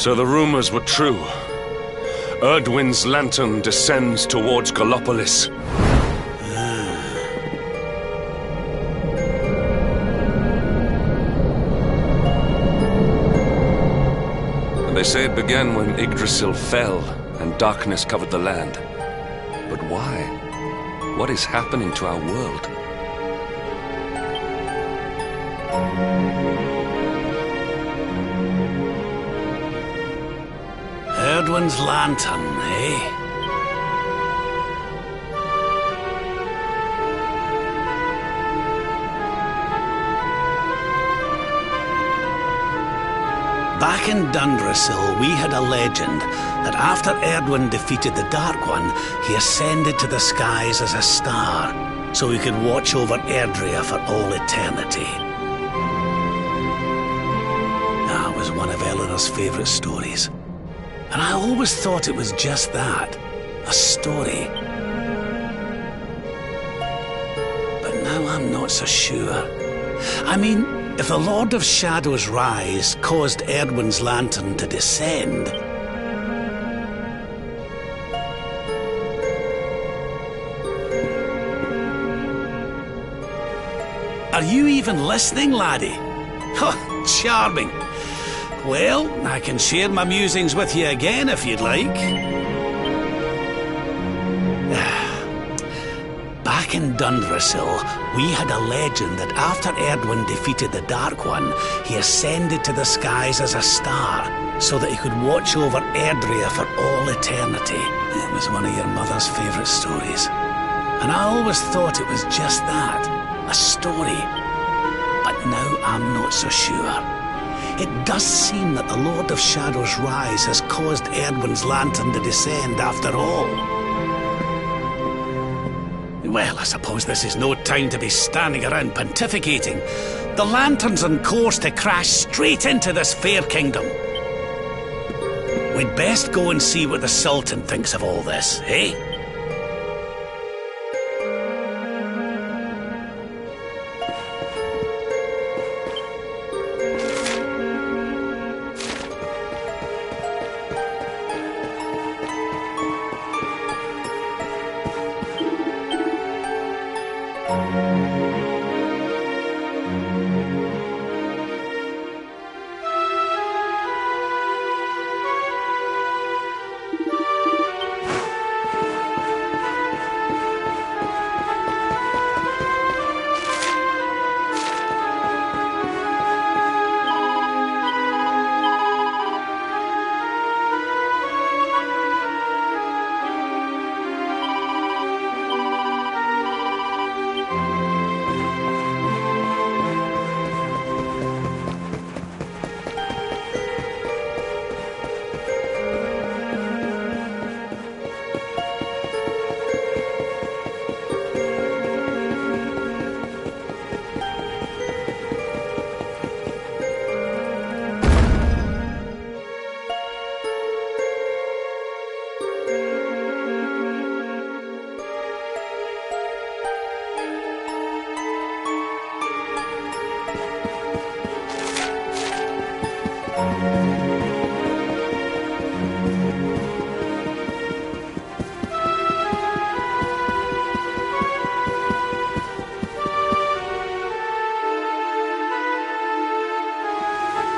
So the rumors were true. Erdwin's lantern descends towards Gallopolis. They say it began when Yggdrasil fell and darkness covered the land. But why? What is happening to our world? Erdwin's lantern, eh? Back in Dundrasil, we had a legend that after Erdwin defeated the Dark One, he ascended to the skies as a star, so he could watch over Erdrea for all eternity. That was one of Eleanor's favourite stories. And I always thought it was just that, a story. But now I'm not so sure. I mean, if the Lord of Shadow's rise caused Erdwin's lantern to descend... Are you even listening, laddie? Oh, charming. Well, I can share my musings with you again if you'd like. Back in Dundrasil, we had a legend that after Erdwin defeated the Dark One, he ascended to the skies as a star, so that he could watch over Erdrea for all eternity. It was one of your mother's favourite stories. And I always thought it was just that, a story. But now I'm not so sure. It does seem that the Lord of Shadow's rise has caused Erdwin's lantern to descend after all. Well, I suppose this is no time to be standing around pontificating. The lantern's on course to crash straight into this fair kingdom. We'd best go and see what the Sultan thinks of all this, eh?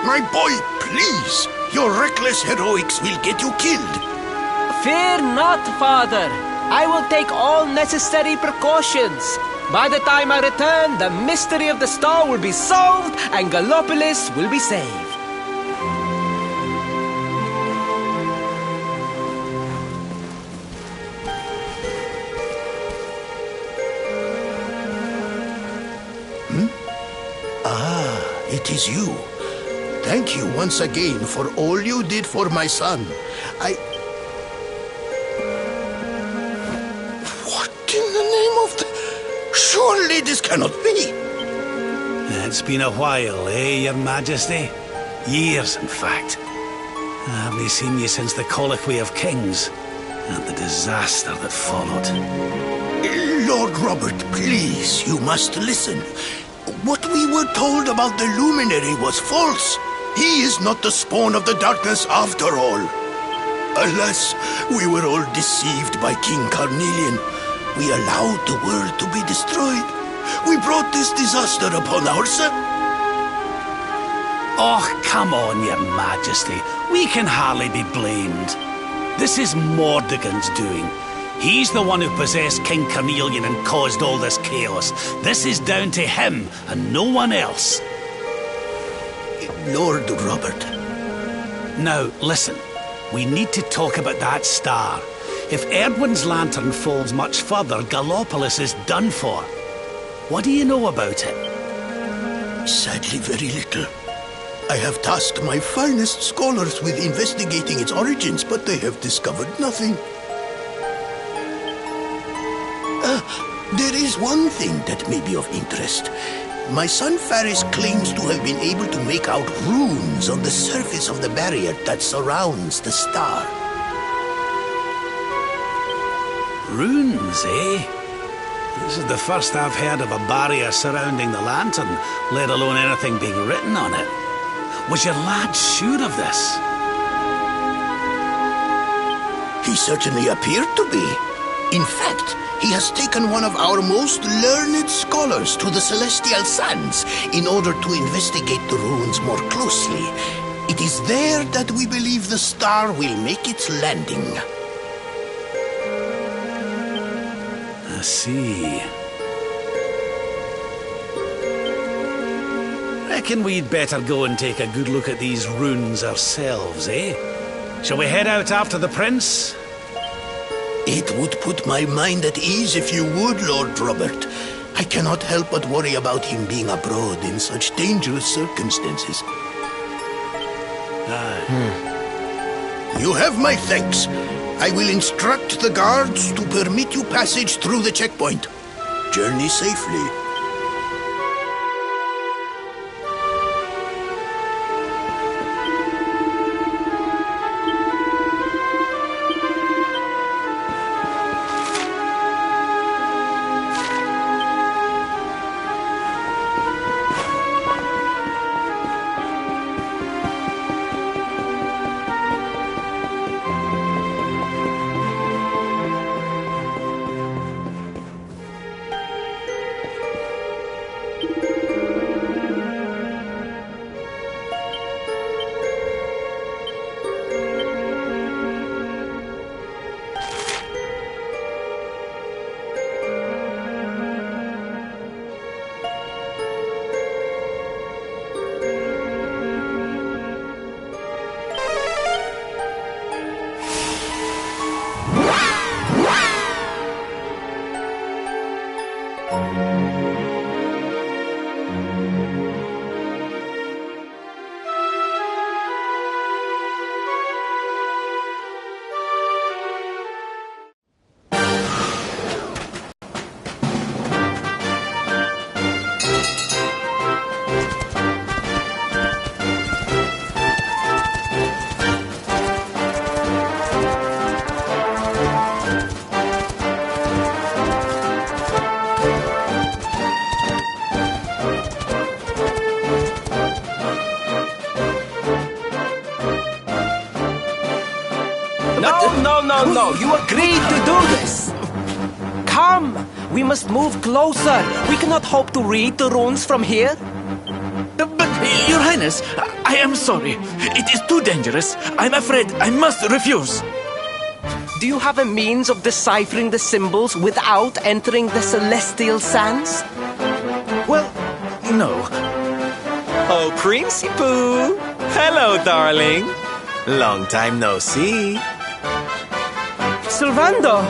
My boy, please! Your reckless heroics will get you killed. Fear not, father. I will take all necessary precautions. By the time I return, the mystery of the star will be solved and Gallopolis will be saved. It is you. Thank you once again for all you did for my son. What in the name of the... Surely this cannot be. It's been a while, eh, Your Majesty? Years, in fact. I haven't seen you since the Colloquy of Kings and the disaster that followed. Lord Robert, please, you must listen. What we were told about the Luminary was false. He is not the spawn of the darkness after all. Alas, we were all deceived by King Carnelian. We allowed the world to be destroyed. We brought this disaster upon ourselves. Oh, come on, your majesty. We can hardly be blamed. This is Mordegon's doing. He's the one who possessed King Carnelian and caused all this chaos. This is down to him and no one else. Lord Robert. Now, listen. We need to talk about that star. If Erdwin's lantern falls much further, Gallopolis is done for. What do you know about it? Sadly, very little. I have tasked my finest scholars with investigating its origins, but they have discovered nothing. There is one thing that may be of interest. My son Faris claims to have been able to make out runes on the surface of the barrier that surrounds the star. Runes, eh? This is the first I've heard of a barrier surrounding the lantern, let alone anything being written on it. Was your lad sure of this? He certainly appeared to be. In fact, he has taken one of our most learned scholars to the Celestial Sands in order to investigate the runes more closely. It is there that we believe the star will make its landing. I see. Reckon we'd better go and take a good look at these runes ourselves, eh? Shall we head out after the prince? It would put my mind at ease if you would, Lord Robert. I cannot help but worry about him being abroad in such dangerous circumstances. You have my thanks. I will instruct the guards to permit you passage through the checkpoint. Journey safely. No, you agreed to do this. Come, we must move closer. We cannot hope to read the runes from here. But, Your Highness, I am sorry. It is too dangerous. I'm afraid I must refuse. Do you have a means of deciphering the symbols without entering the Celestial Sands? Well, no. Oh, Princey Pooh! Hello, darling. Long time no see. Sylvando!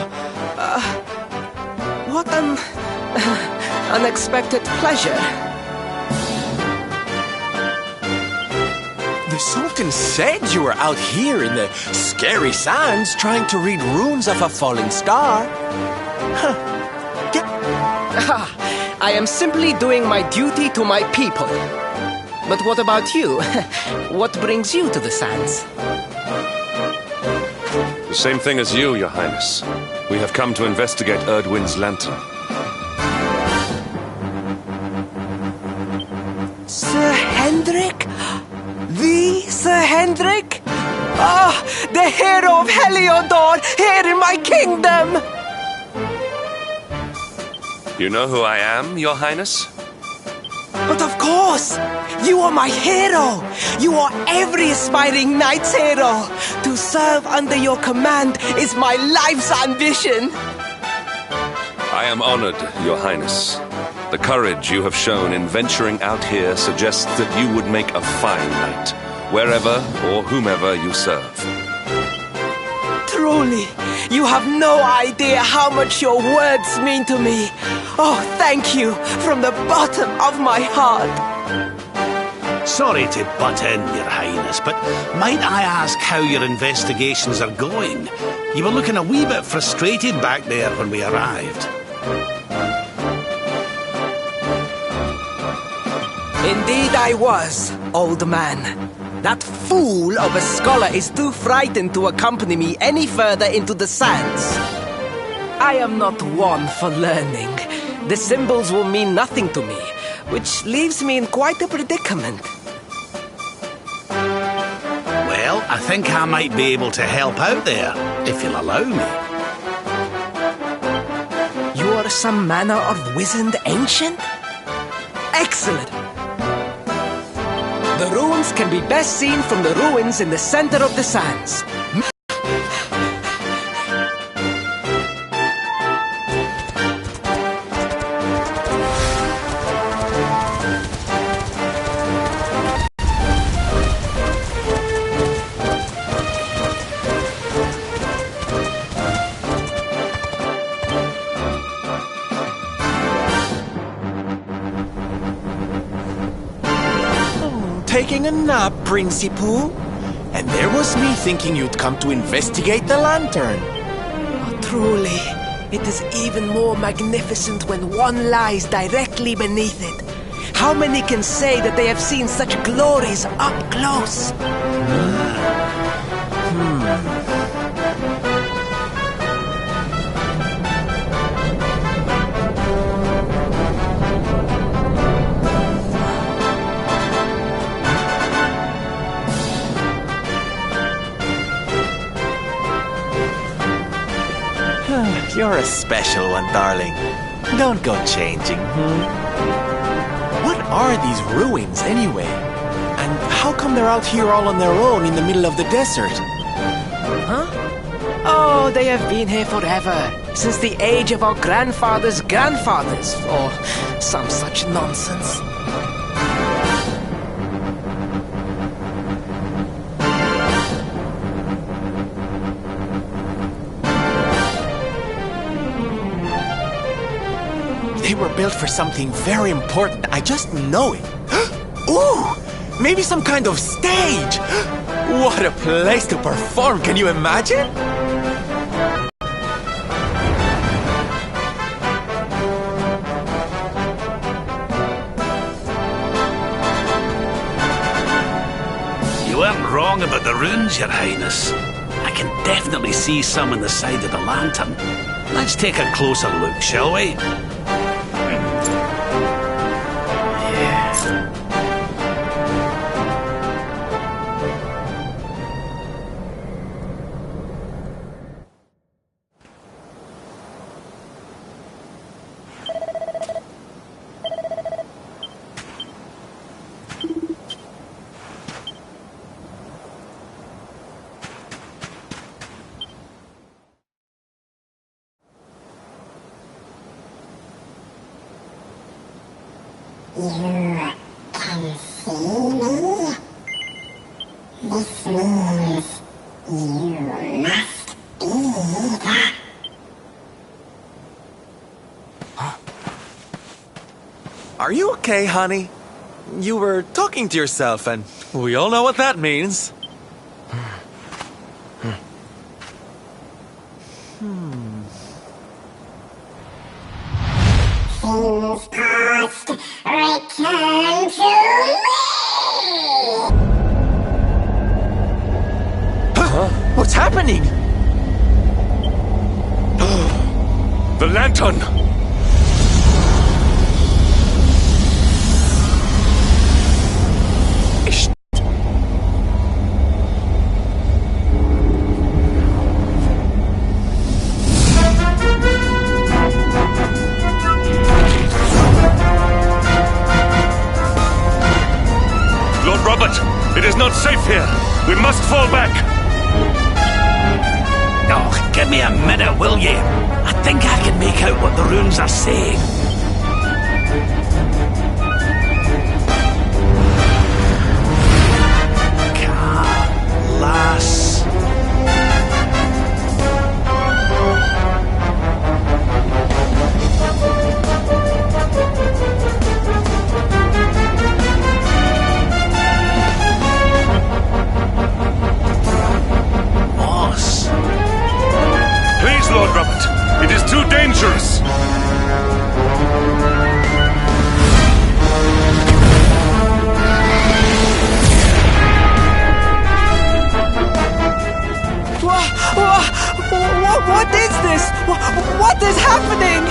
What an unexpected pleasure. The Sultan said you were out here in the scary sands trying to read runes of a falling star. I am simply doing my duty to my people. But what about you? What brings you to the sands? The same thing as you, Your Highness. We have come to investigate Erdwin's lantern. Sir Hendrik? The Sir Hendrik? Ah, the hero of Heliodor, here in my kingdom! You know who I am, Your Highness? But of course! You are my hero! You are every aspiring knight's hero! To serve under your command is my life's ambition! I am honored, Your Highness. The courage you have shown in venturing out here suggests that you would make a fine knight, wherever or whomever you serve. Truly, you have no idea how much your words mean to me. Oh, thank you from the bottom of my heart. Sorry to butt in, Your Highness, but might I ask how your investigations are going? You were looking a wee bit frustrated back there when we arrived. Indeed I was, old man. That fool of a scholar is too frightened to accompany me any further into the sands. I am not one for learning. The symbols will mean nothing to me, which leaves me in quite a predicament. Well, I think I might be able to help out there, if you'll allow me. You are some manner of wizened ancient? Excellent! The ruins can be best seen from the ruins in the center of the sands. Taking a nap, Principal? And there was me thinking you'd come to investigate the lantern. Oh, truly, it is even more magnificent when one lies directly beneath it. How many can say that they have seen such glories up close? You're a special one, darling. Don't go changing, What are these ruins, anyway? And how come they're out here all on their own in the middle of the desert? Huh? Oh, they have been here forever. Since the age of our grandfathers' grandfathers, or some such nonsense. They were built for something very important. I just know it. Ooh! Maybe some kind of stage! What a place to perform, can you imagine? You weren't wrong about the runes, Your Highness. I can definitely see some on the side of the lantern. Let's take a closer look, shall we? You can see me? This means you must be that. Are you okay, honey? You were talking to yourself, and we all know what that means. Things past, return to me! What's happening? The lantern! not safe here. We must fall back. Oh, give me a minute, will ye? I think I can make out what the runes are saying. Lass. Moss. Please, Lord Robert. It is too dangerous. What is this? What is happening?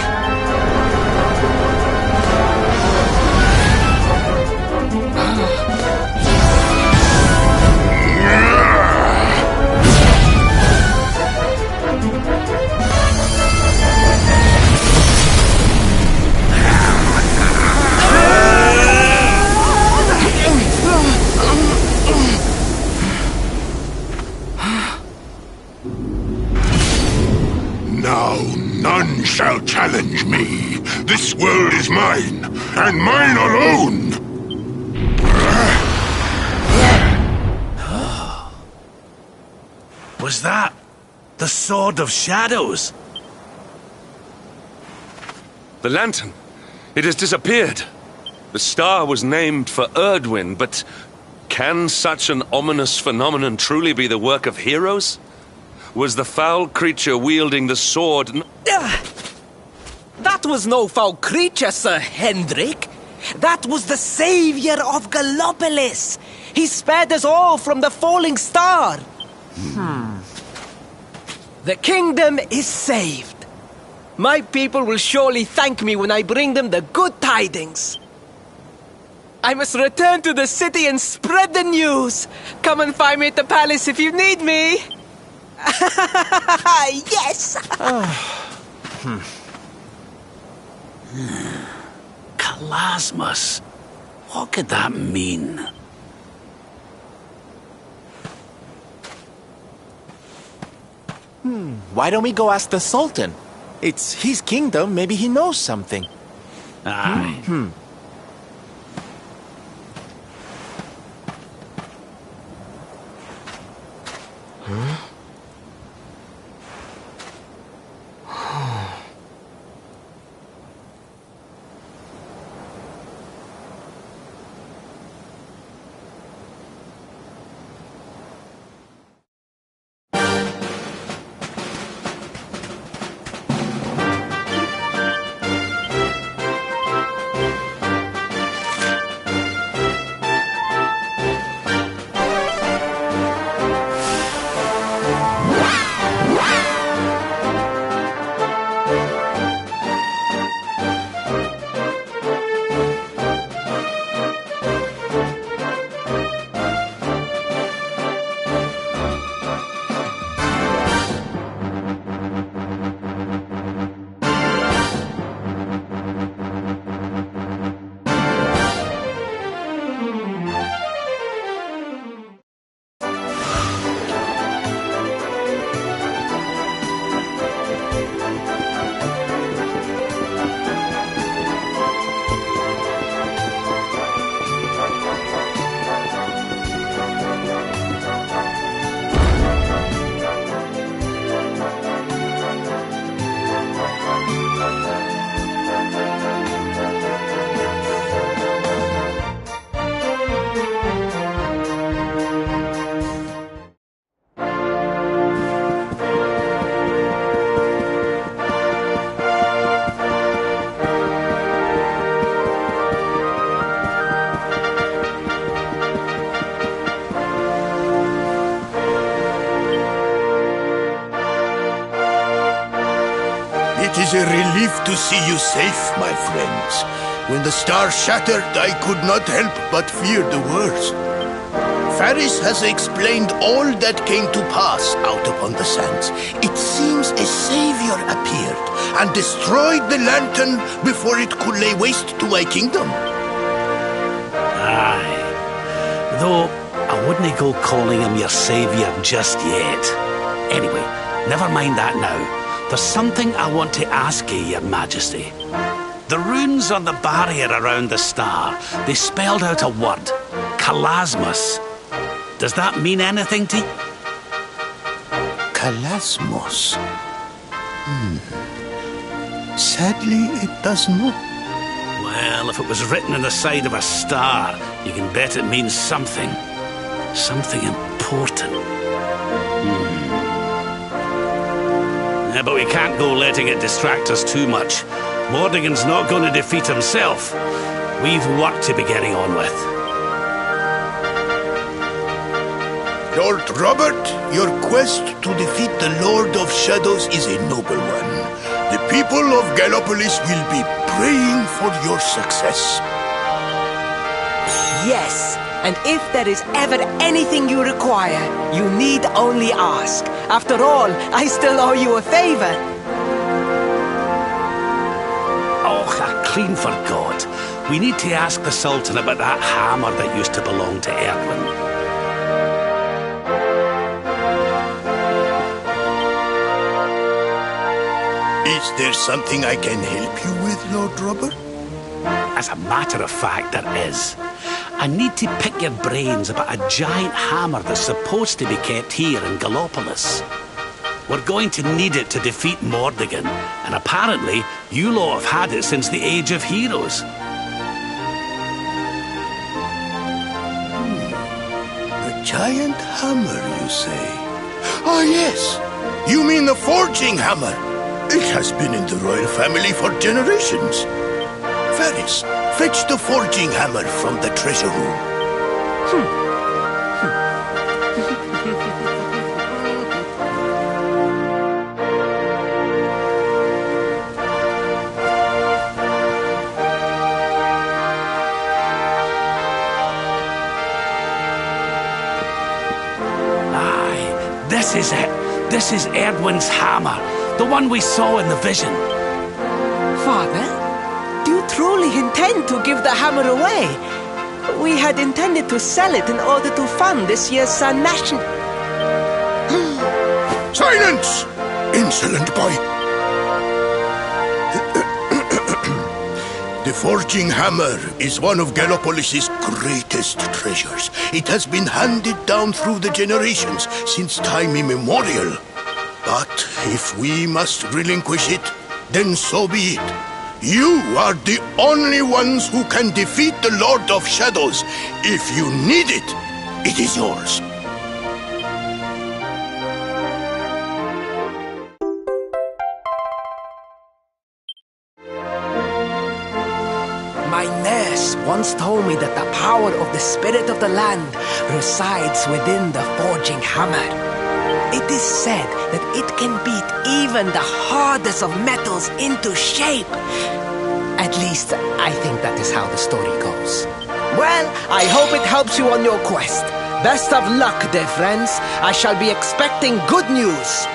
Now none shall challenge me. This world is mine, and mine alone. Was that the Sword of Shadows? The lantern. It has disappeared. The star was named for Erdwin, but can such an ominous phenomenon truly be the work of heroes? Was the foul creature wielding the sword... That was no foul creature, Sir Hendrik. That was the savior of Gallopolis. He spared us all from the falling star. The kingdom is saved. My people will surely thank me when I bring them the good tidings. I must return to the city and spread the news. Come and find me at the palace if you need me. Yes! Kalasmus. What could that mean? Why don't we go ask the Sultan? It's his kingdom, maybe he knows something. Aye. It is a relief to see you safe, my friends. When the star shattered, I could not help but fear the worst. Faris has explained all that came to pass out upon the sands. It seems a savior appeared and destroyed the lantern before it could lay waste to my kingdom. Aye. Though, a I wouldn't go calling him your saviour just yet. Anyway, never mind that now. There's something I want to ask you, Your Majesty. The runes on the barrier around the star, they spelled out a word. Kalasmos. Does that mean anything to you? Kalasmos. Sadly, it does not. Well, if it was written on the side of a star, you can bet it means something. Something important. Yeah, but we can't go letting it distract us too much. Mordigan's not going to defeat himself. We've work to be getting on with. Lord Robert, your quest to defeat the Lord of Shadows is a noble one. The people of Gallopolis will be praying for your success. Yes, and if there is ever anything you require, you need only ask. After all, I still owe you a favor. Oh, I clean forgot. We need to ask the Sultan about that hammer that used to belong to Erdwin. Is there something I can help you with, Lord Robert? As a matter of fact, there is. I need to pick your brains about a giant hammer that's supposed to be kept here in Gallopolis. We're going to need it to defeat Mordigan, and apparently you lot have had it since the Age of Heroes. A giant hammer, you say? Ah, yes. You mean the forging hammer? It has been in the royal family for generations. Varys, fetch the forging hammer from the treasure room. Aye, this is it. This is Erdwin's hammer, the one we saw in the vision. Father, do you truly intend to give the hammer away? We had intended to sell it in order to fund this year's National... Silence! Insolent boy! The forging hammer is one of Gallopolis' greatest treasures. It has been handed down through the generations since time immemorial. But if we must relinquish it, then so be it. You are the only ones who can defeat the Lord of Shadows. If you need it, it is yours. My nurse once told me that the power of the spirit of the land resides within the forging hammer. It is said that it can beat even the hardest of metals into shape. At least, I think that is how the story goes. Well, I hope it helps you on your quest. Best of luck, dear friends. I shall be expecting good news.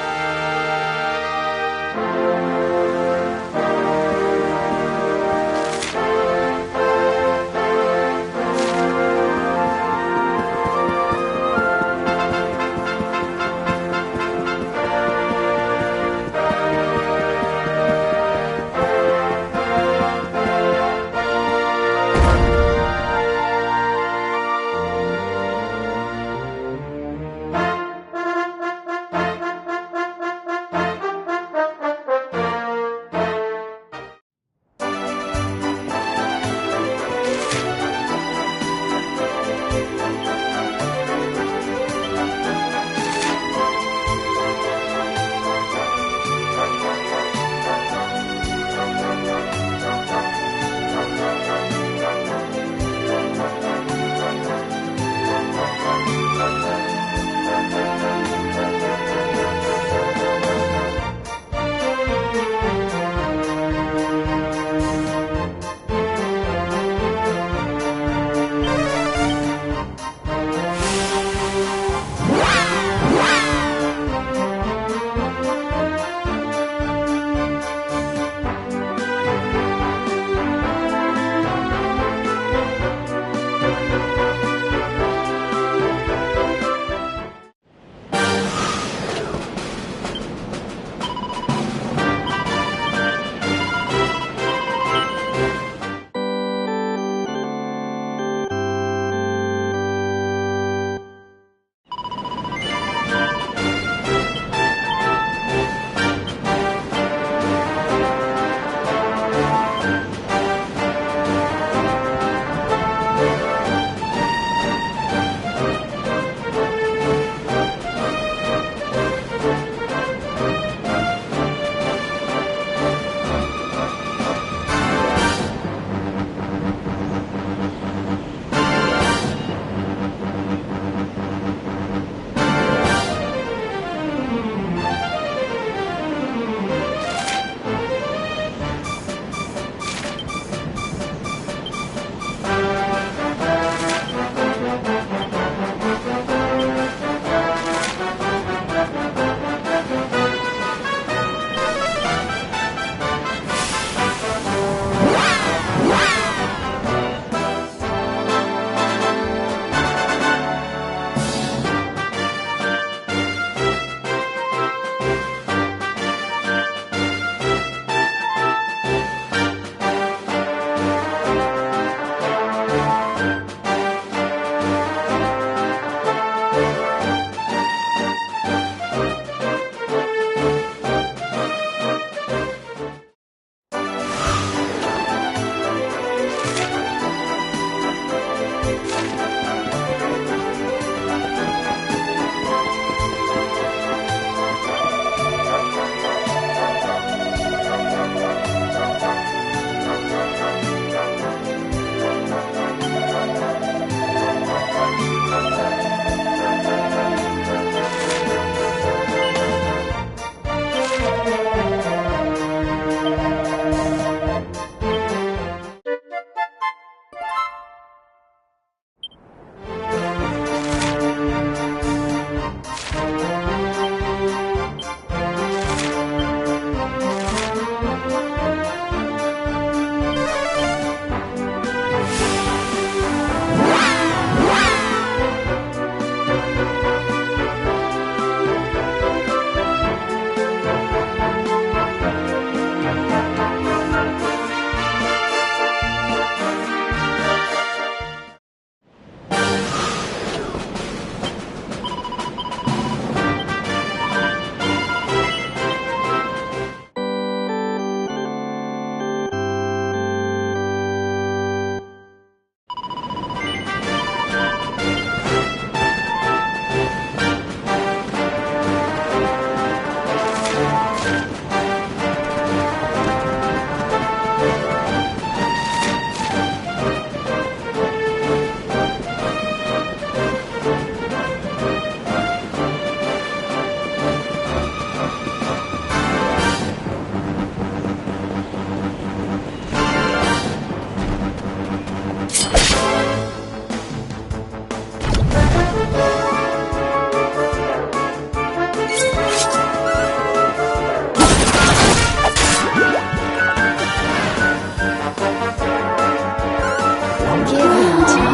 Give in to me.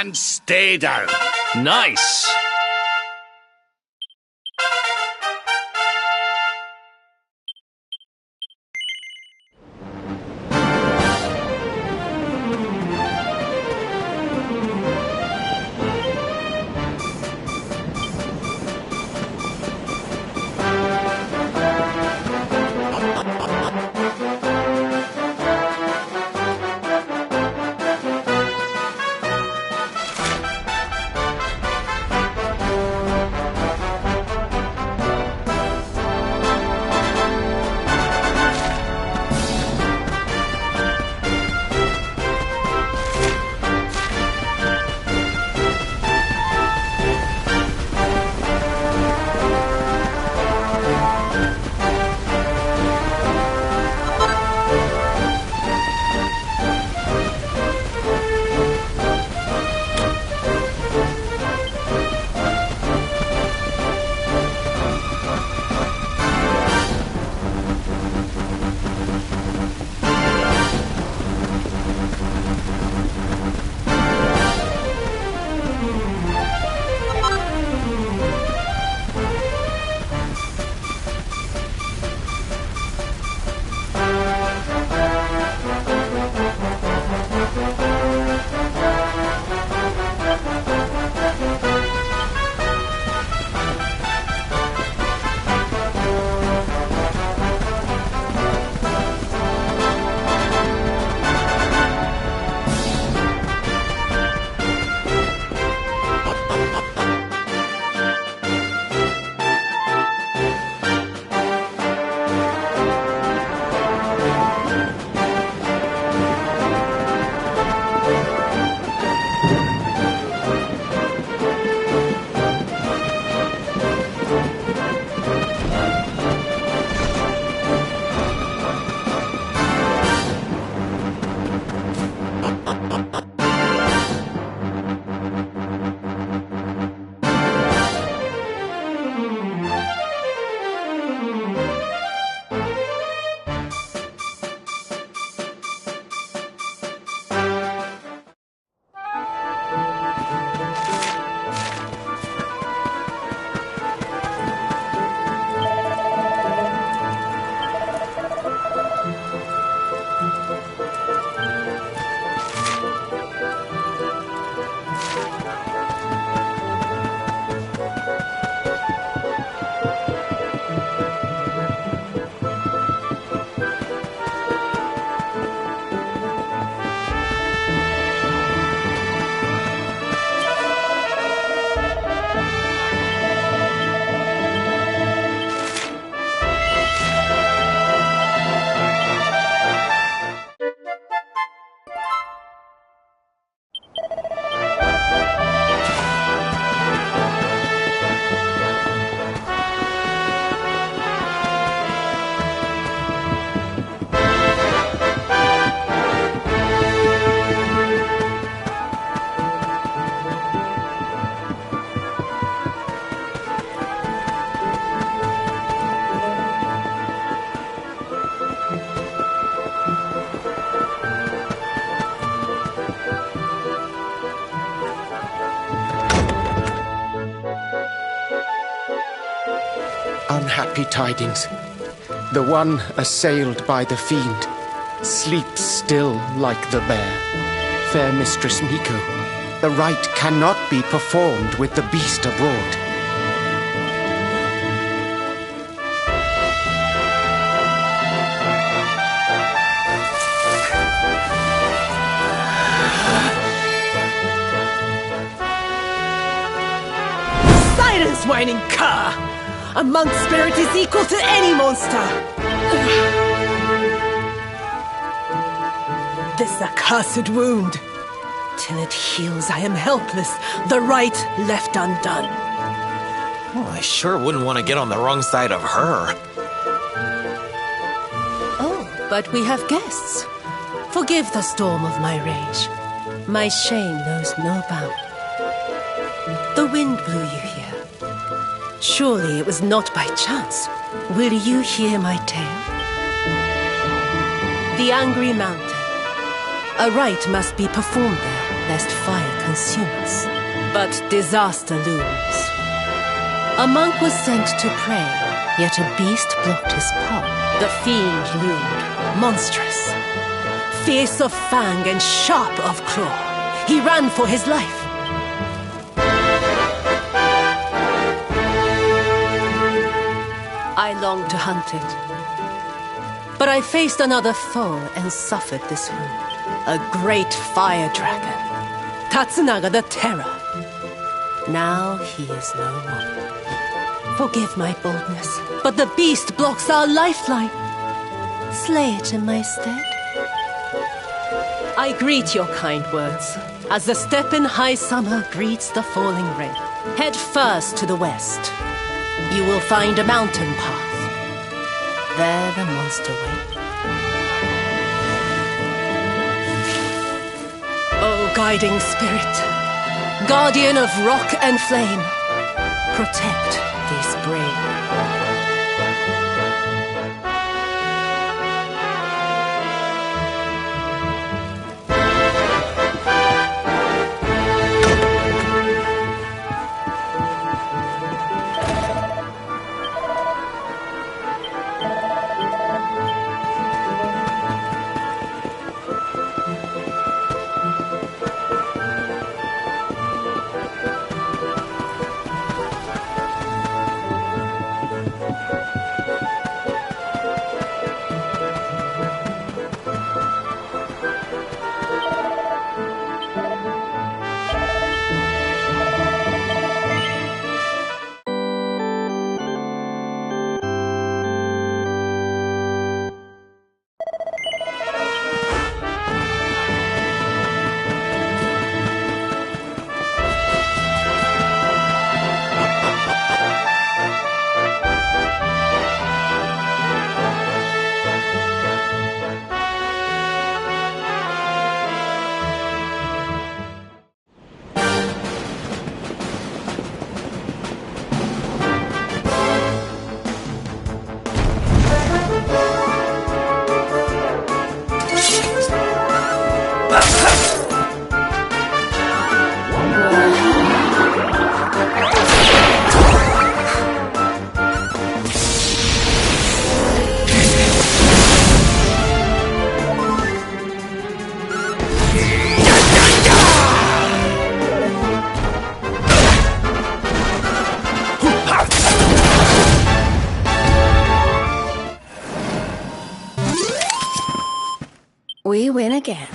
And stay down. Nice! Unhappy tidings. The one assailed by the fiend sleeps still like the bear. Fair Mistress Miko, the rite cannot be performed with the beast abroad. Silence, whining cur! A monk's spirit is equal to any monster! this accursed wound. Till it heals, I am helpless, the right left undone. Oh, I sure wouldn't want to get on the wrong side of her. Oh, but we have guests. Forgive the storm of my rage. My shame knows no bound. The wind blew you here. Surely it was not by chance. Will you hear my tale? The Angry Mountain. A rite must be performed there, lest fire consume us. But disaster looms. A monk was sent to pray, yet a beast blocked his path. The fiend loomed, monstrous. Fierce of fang and sharp of claw. He ran for his life. I longed to hunt it. But I faced another foe and suffered this wound. A great fire dragon. Tatsunaga the Terror. Now he is no more. Forgive my boldness, but the beast blocks our lifeline. Slay it in my stead. I greet your kind words, as the steppe in high summer greets the falling rain. Head first to the west. You will find a mountain path. There the monster waits. O guiding spirit, guardian of rock and flame, protect this brave. We win again.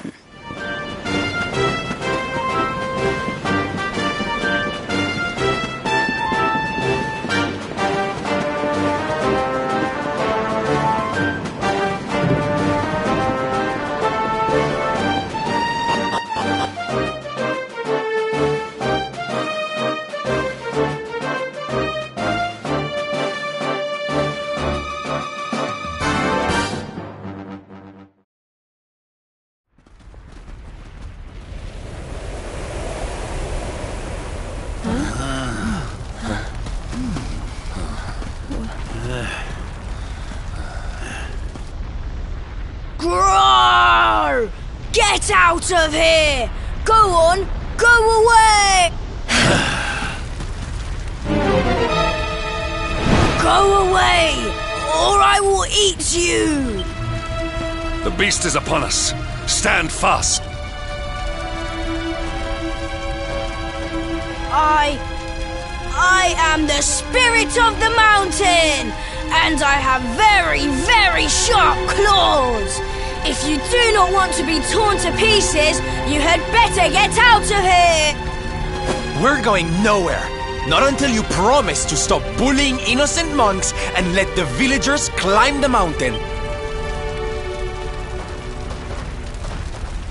Groar! Get out of here! Go on, go away! Go away, or I will eat you! The beast is upon us. Stand fast. I am the spirit of the mountain, and I have very, very sharp claws. If you do not want to be torn to pieces, you had better get out of here! We're going nowhere. Not until you promise to stop bullying innocent monks and let the villagers climb the mountain.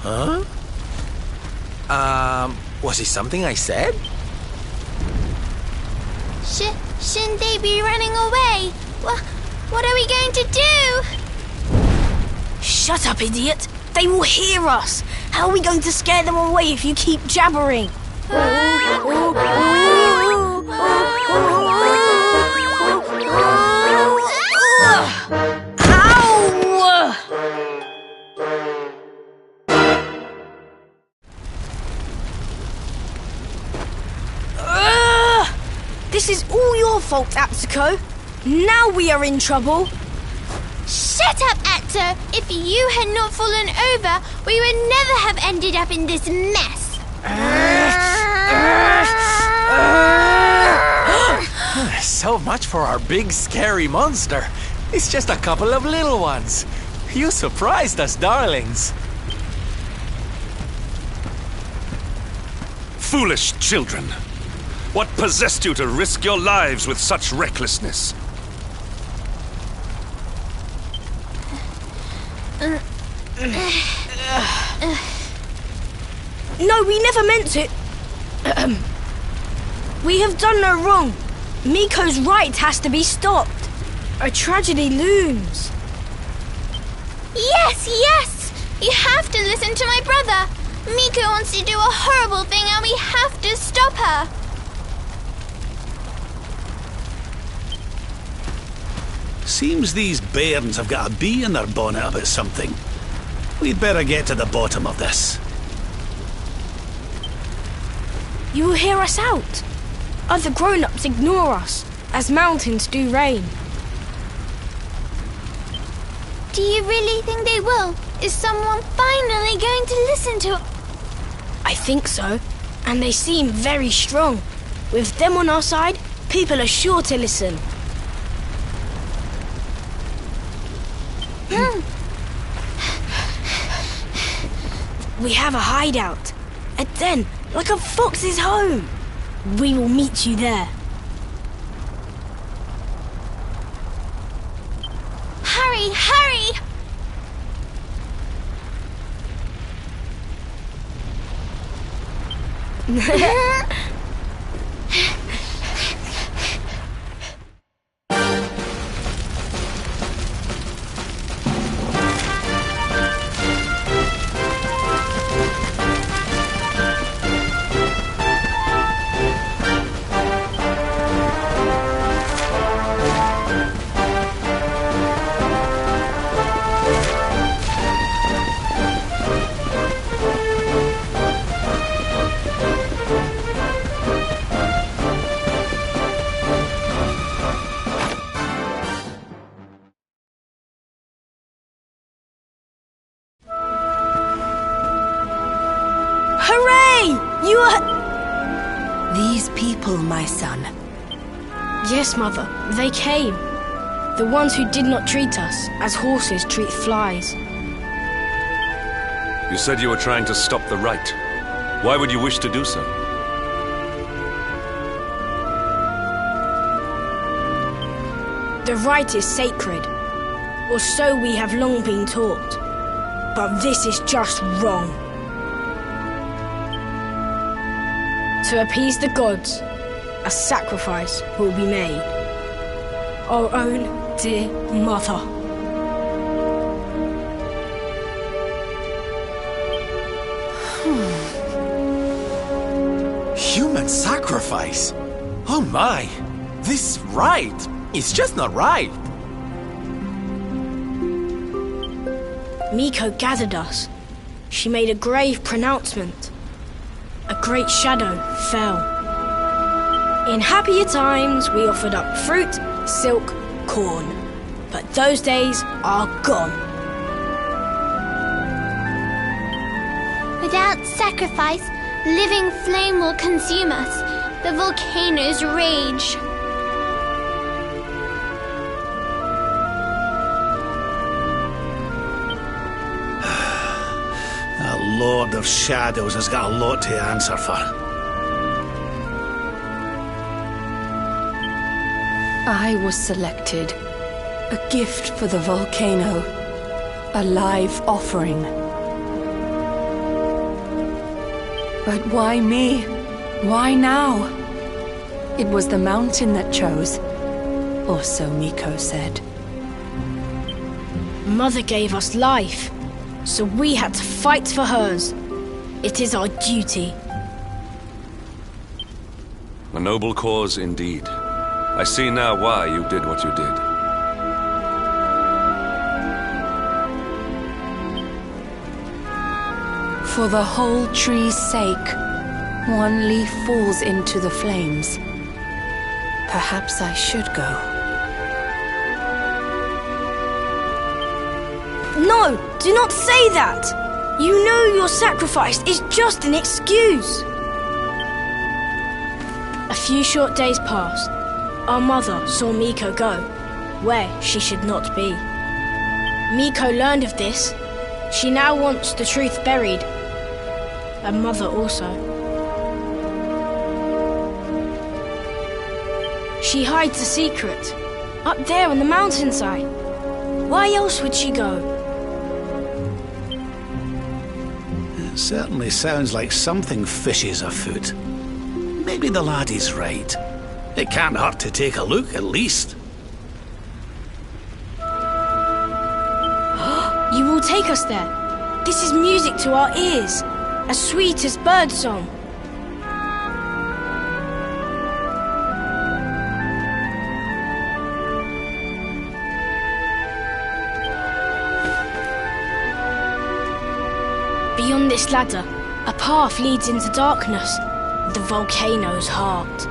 Huh? Was it something I said? Shouldn't they be running away? What are we going to do? Shut up, idiot! They will hear us! How are we going to scare them away if you keep jabbering? This is all your fault, Atsuko. Now we are in trouble. Shut up, Atto! If you had not fallen over, we would never have ended up in this mess. So much for our big scary monster. It's just a couple of little ones. You surprised us, darlings. Foolish children! What possessed you to risk your lives with such recklessness? No, we never meant it. We have done no wrong. Miko's right has to be stopped. A tragedy looms. Yes! You have to listen to my brother. Miko wants to do a horrible thing and we have to stop her. Seems these bairns have got a bee in their bonnet about something. We'd better get to the bottom of this. You will hear us out. Other grown-ups ignore us, as mountains do rain. Do you really think they will? Is someone finally going to listen to... I think so, and they seem very strong. With them on our side, people are sure to listen. We have a hideout. A den, like a fox's home. We will meet you there. Hurry! Hooray! You are... These people, my son. Yes, Mother, they came. The ones who did not treat us as horses treat flies. You said you were trying to stop the right. Why would you wish to do so? The right is sacred, or so we have long been taught. But this is just wrong. To appease the gods, a sacrifice will be made. Our own dear mother. Human sacrifice? Oh my! This right! It's just not right! Miko gathered us. She made a grave pronouncement. A great shadow fell. In happier times, we offered up fruit, silk, corn. But those days are gone. Without sacrifice, living flame will consume us. The volcanoes rage. That Lord of Shadows has got a lot to answer for. I was selected. A gift for the volcano. A live offering. But why me? Why now? It was the mountain that chose. Or so Miko said. Mother gave us life, so we had to fight for hers. It is our duty. A noble cause indeed. I see now why you did what you did. For the whole tree's sake, one leaf falls into the flames. Perhaps I should go. No, do not say that! You know your sacrifice is just an excuse. A few short days passed. Our mother saw Miko go, where she should not be. Miko learned of this. She now wants the truth buried. And Mother also. She hides a secret, up there on the mountainside. Why else would she go? It certainly sounds like something fishy is afoot. Maybe the laddie's right. It can't hurt to take a look, at least. You will take us there. This is music to our ears, as sweet as birdsong. Beyond this ladder, a path leads into darkness, the volcano's heart.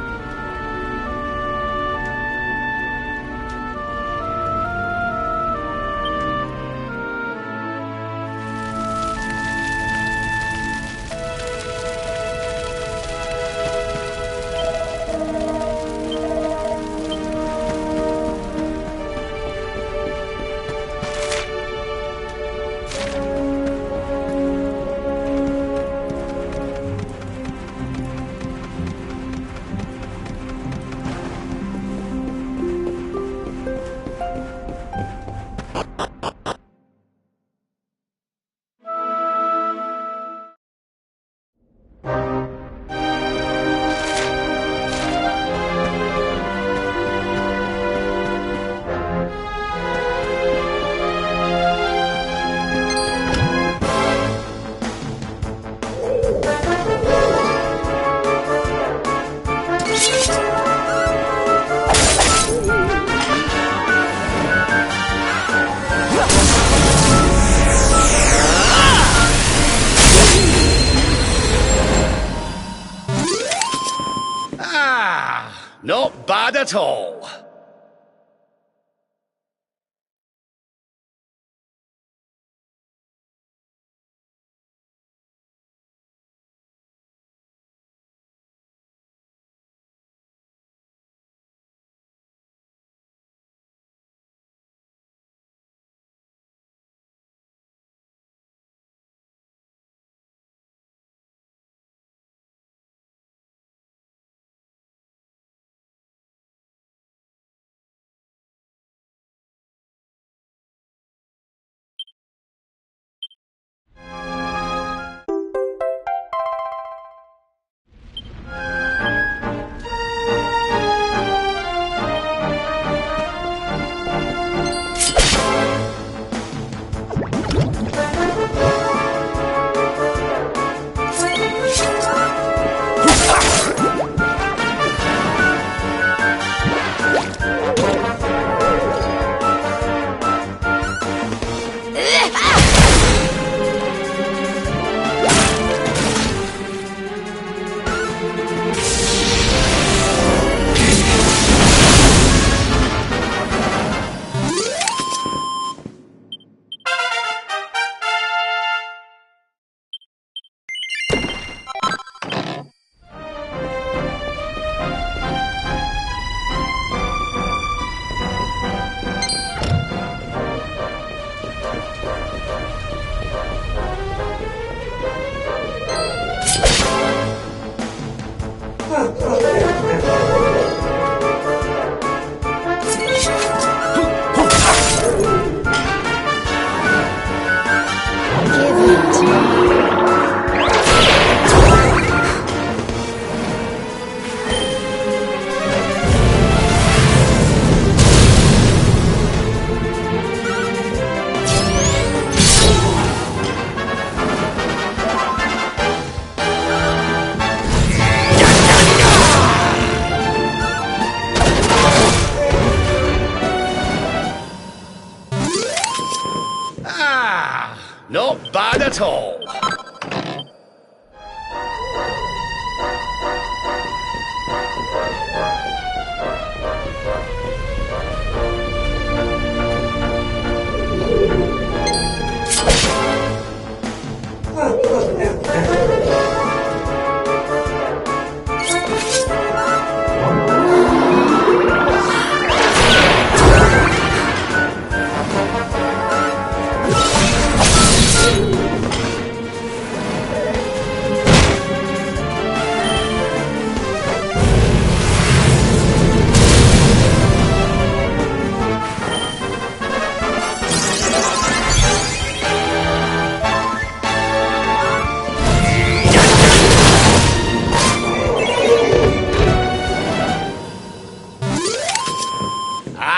Not bad at all. bad at all.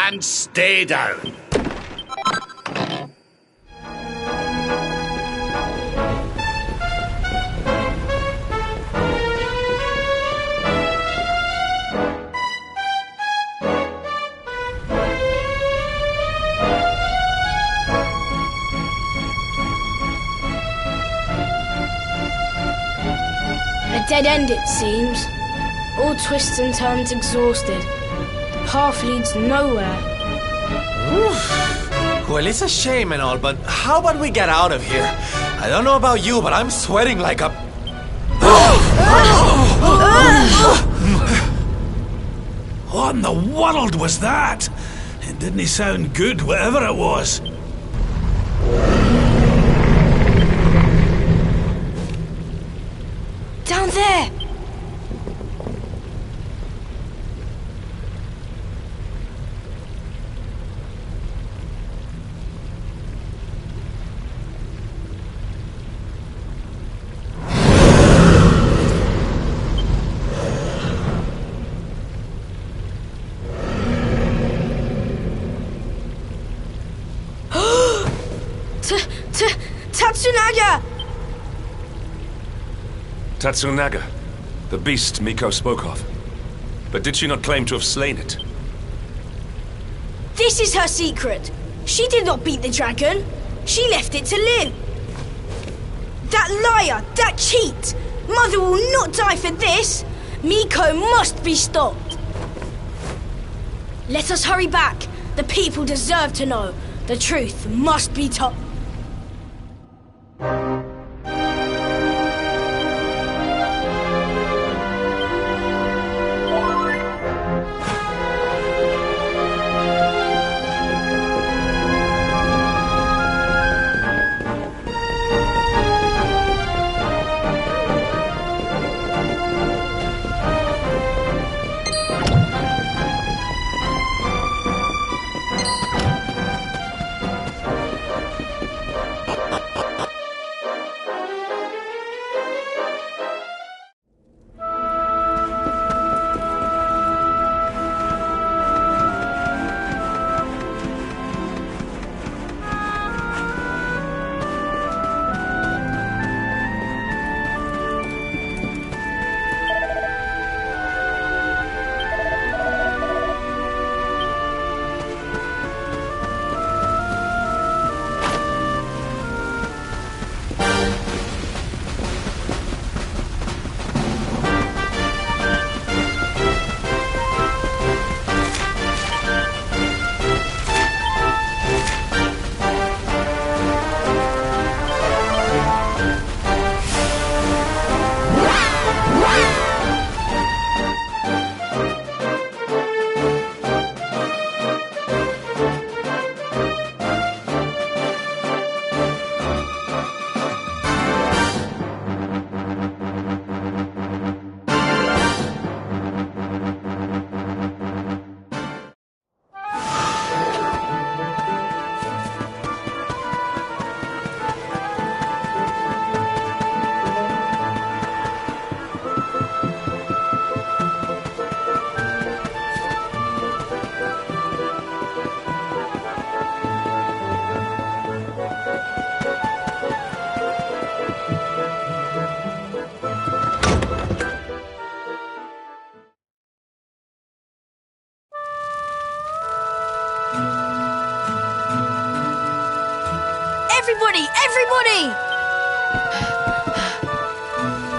And stay down. A dead end, it seems. All twists and turns exhausted. The path leads nowhere. Well, it's a shame and all, but how about we get out of here? I don't know about you, but I'm sweating like a... What in the world was that? It didn't sound good, whatever it was. Down there! Tatsunaga! Tatsunaga, the beast Miko spoke of. But did she not claim to have slain it? This is her secret. She did not beat the dragon. She left it to live. That liar, that cheat! Mother will not die for this! Miko must be stopped! Let us hurry back. The people deserve to know. The truth must be told.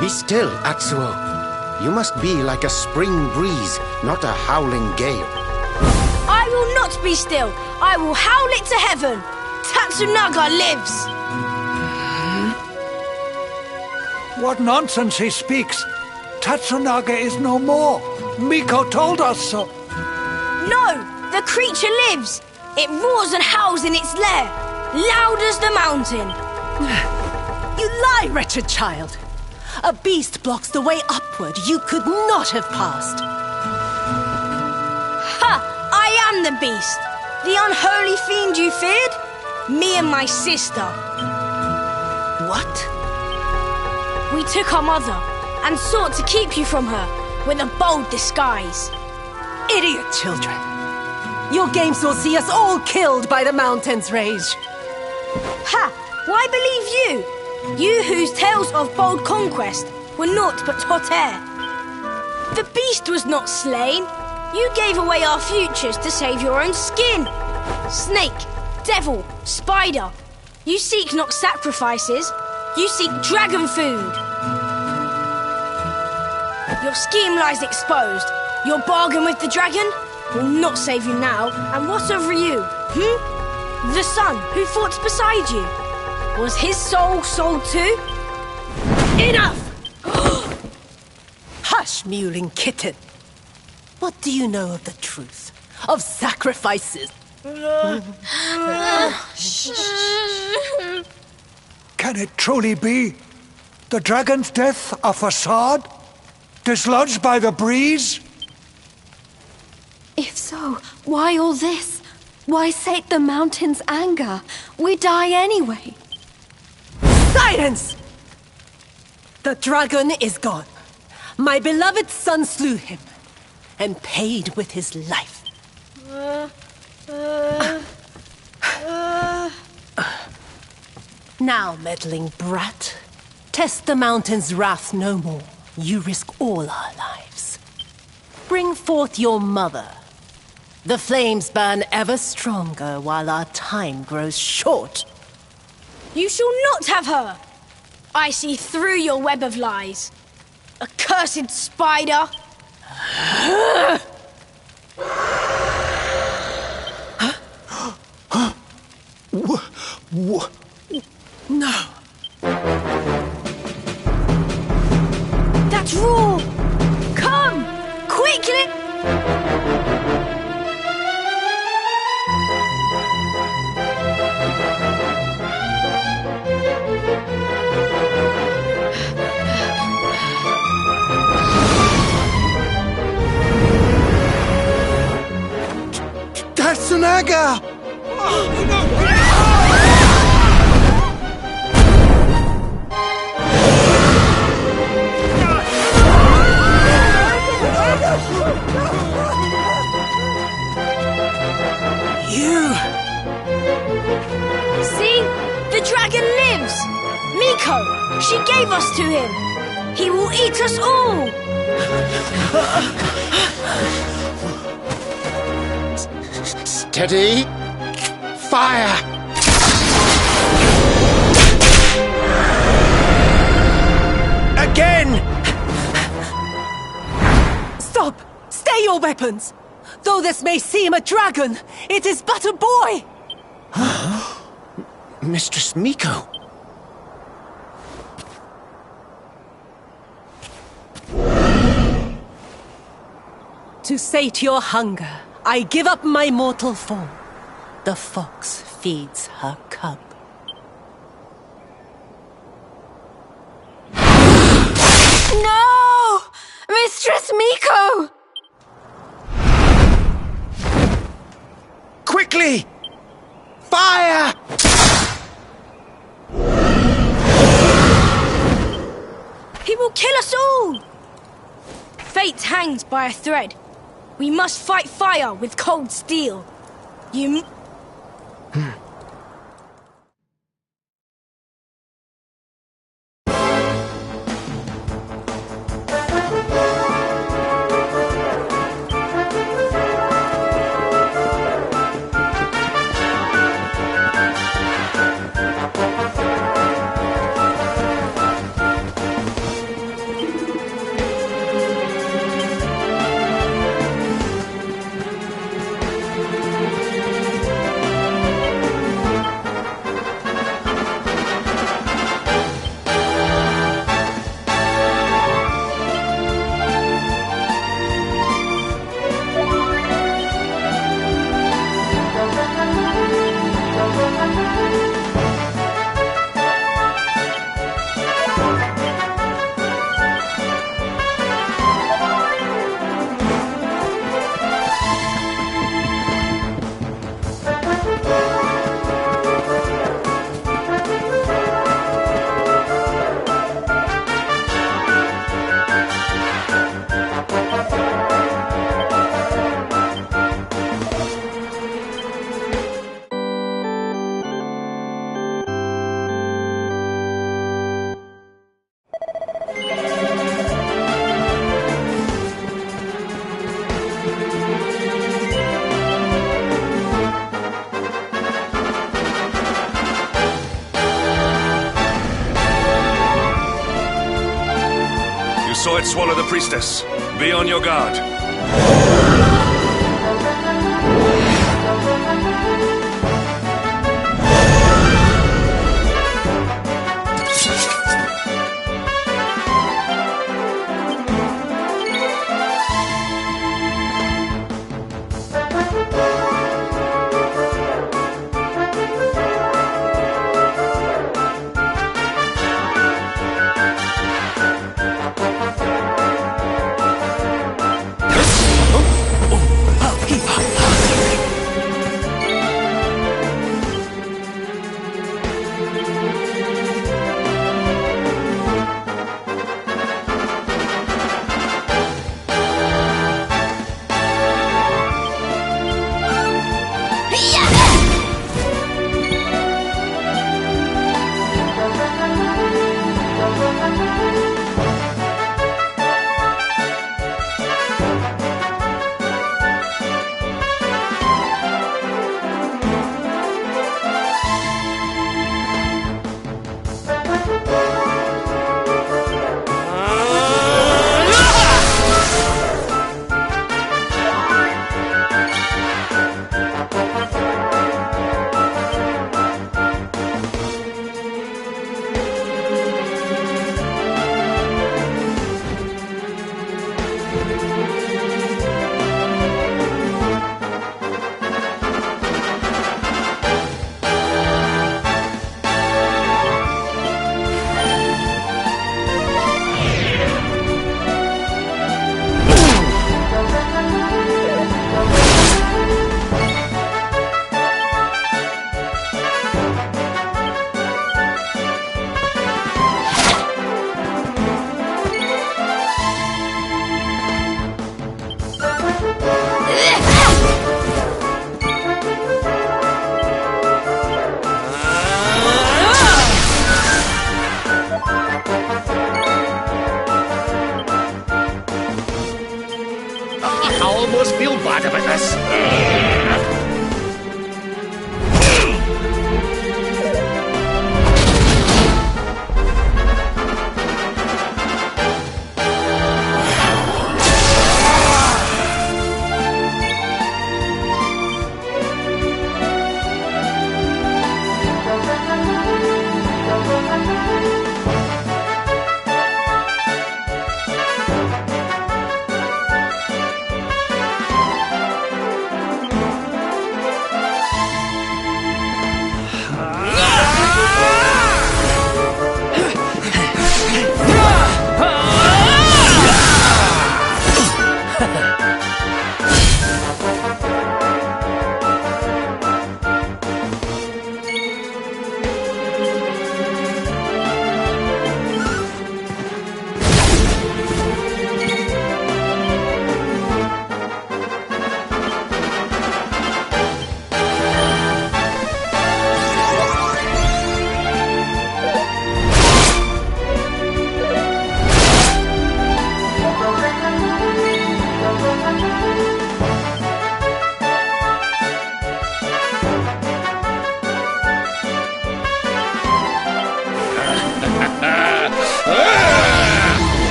Be still, Atsuo. You must be like a spring breeze, not a howling gale. I will not be still. I will howl it to heaven. Tatsunaga lives. What nonsense he speaks. Tatsunaga is no more. Miko told us so. No, the creature lives. It roars and howls in its lair, loud as the mountain. You lie, wretched child. A beast blocks the way upward you could not have passed. Ha! I am the beast. The unholy fiend you feared? Me and my sister. What? We took our mother and sought to keep you from her with a bold disguise. Idiot children. Your games will see us all killed by the mountain's rage. Ha! Why believe you? You whose tales of bold conquest were naught but hot air. The beast was not slain. You gave away our futures to save your own skin. Snake, devil, spider. You seek not sacrifices. You seek dragon food. Your scheme lies exposed. Your bargain with the dragon will not save you now. And what of you? The son who fought beside you. Was his soul sold too? Enough! Hush, mewling kitten. What do you know of the truth? Of sacrifices? Can it truly be? The dragon's death a facade? Dislodged by the breeze? If so, why all this? Why sate the mountain's anger? We die anyway. Silence! The dragon is gone. My beloved son slew him, and paid with his life. Now, meddling brat, test the mountain's wrath no more. You risk all our lives. Bring forth your mother. The flames burn ever stronger while our time grows short. You shall not have her! I see through your web of lies. Accursed spider! No. That's Raw! Come! Quickly! Tatsunaga! You! See? The dragon lives! Miko! She gave us to him! He will eat us all! Steady! Fire! Again! Stop! Stay your weapons! Though this may seem a dragon, it is but a boy! Mistress Miko! To sate your hunger, I give up my mortal form. The fox feeds her cub. No! Mistress Miko! Quickly! Fire! He will kill us all! Fate hangs by a thread. We must fight fire with cold steel. You... saw it swallow the priestess. Be on your guard.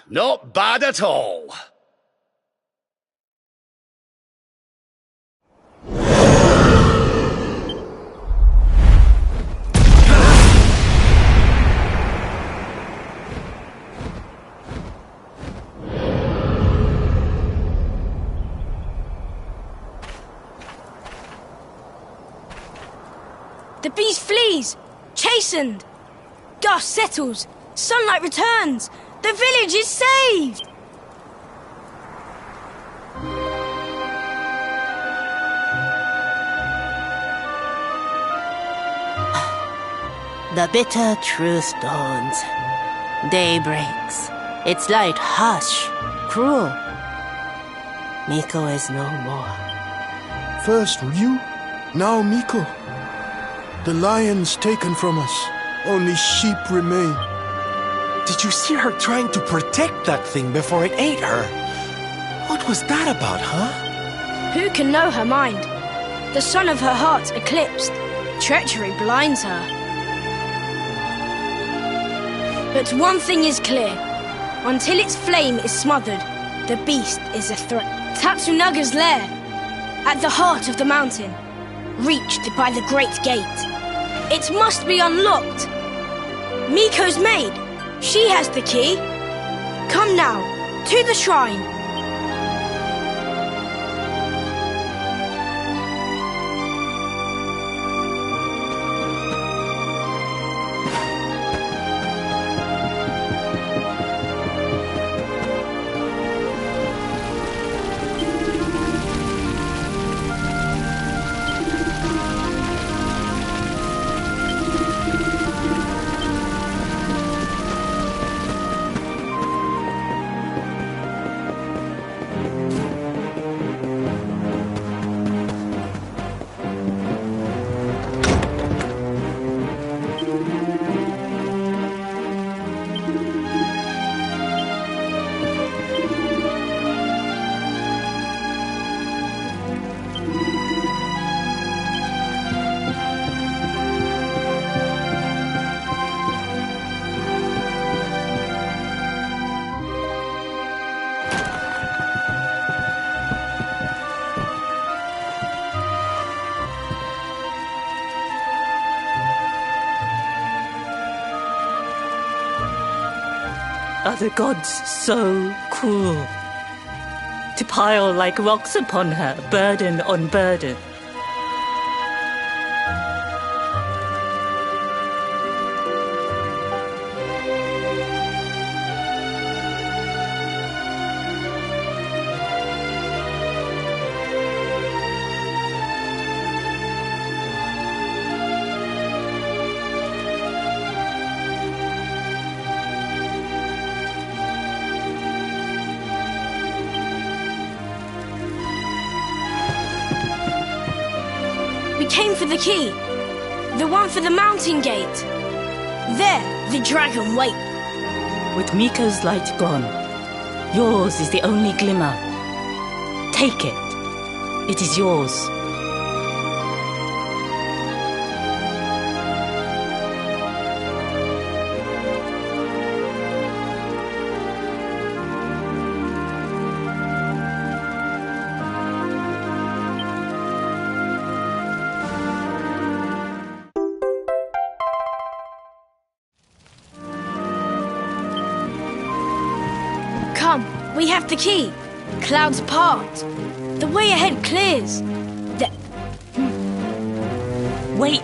Not bad at all. The beast flees, chastened. Gust settles, sunlight returns. The village is saved! The bitter truth dawns. Day breaks. Its light harsh, cruel. Miko is no more. First Ryu, now Miko. The lion's taken from us. Only sheep remain. Did you see her trying to protect that thing before it ate her? What was that about, huh? Who can know her mind? The sun of her heart eclipsed. Treachery blinds her. But one thing is clear. Until its flame is smothered, the beast is a threat. Tatsunaga's lair, at the heart of the mountain, reached by the great gate. It must be unlocked. Miko's maid. She has the key. Come now, to the shrine. Are the gods so cruel? To pile like rocks upon her, burden on burden. Came for the key. The one for the mountain gate. There, the dragon waits. With Miko's light gone, yours is the only glimmer. Take it. It is yours. We have the key. Clouds part. The way ahead clears. Wait.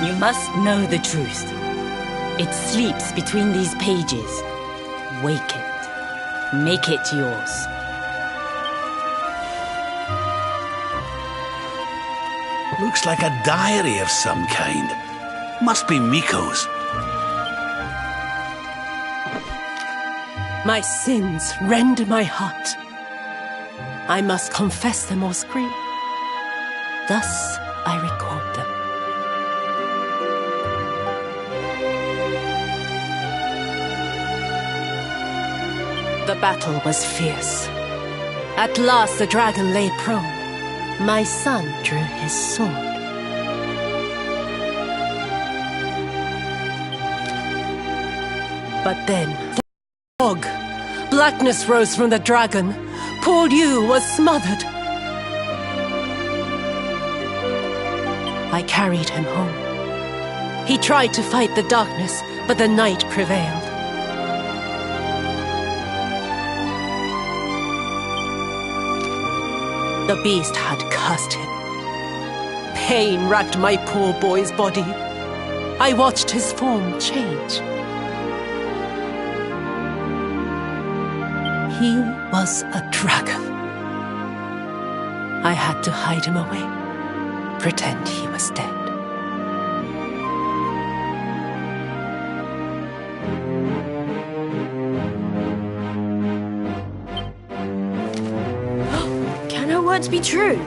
You must know the truth. It sleeps between these pages. Wake it. Make it yours. Looks like a diary of some kind. Must be Miko's. My sins rend my heart. I must confess them or scream. Thus I record them. The battle was fierce. At last the dragon lay prone. My son drew his sword. But then, fog, blackness rose from the dragon. Poor Liu was smothered. I carried him home. He tried to fight the darkness, but the night prevailed. The beast had cursed him. Pain racked my poor boy's body. I watched his form change. He was a dragon. I had to hide him away, pretend he was dead. Can her words be true?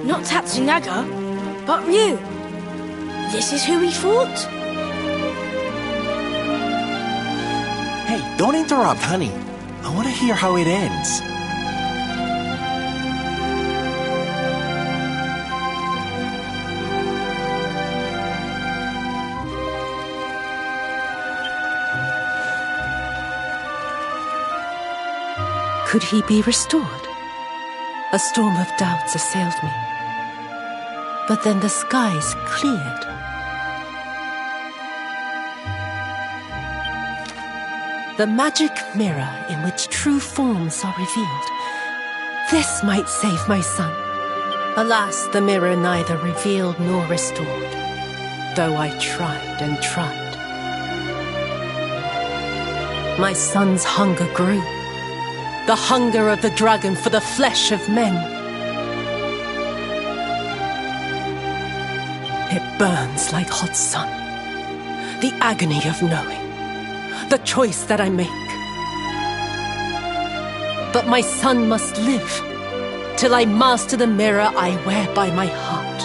Not Tatsunaga, but Ryu. This is who he fought? Hey, don't interrupt, honey. I want to hear how it ends. Could he be restored? A storm of doubts assailed me. But then the skies cleared. The magic mirror in which true forms are revealed. This might save my son. Alas, the mirror neither revealed nor restored, though I tried and tried. My son's hunger grew. The hunger of the dragon for the flesh of men. It burns like hot sun. The agony of knowing. The choice that I make. But my son must live till I master the mirror I wear by my heart.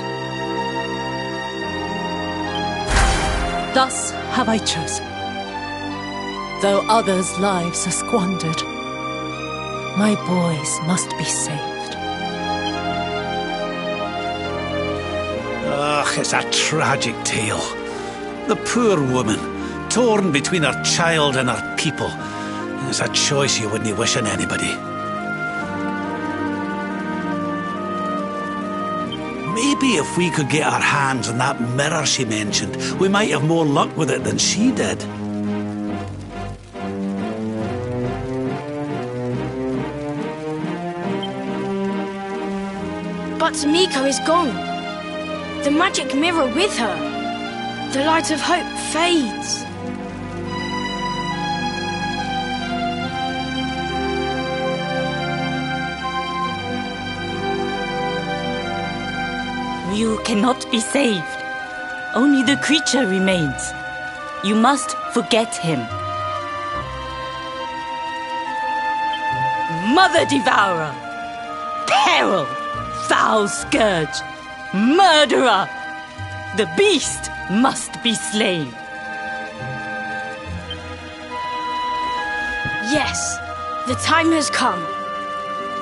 Thus have I chosen. Though others' lives are squandered, my boys must be saved. Ugh, it's a tragic tale. The poor woman, torn between her child and her people. It's a choice you wouldn't wish on anybody. Maybe if we could get our hands on that mirror she mentioned, we might have more luck with it than she did. But Miko is gone. The magic mirror with her. The light of hope fades. You cannot be saved. Only the creature remains. You must forget him. Mother Devourer! Peril! Foul Scourge! Murderer! The beast must be slain. Yes, the time has come.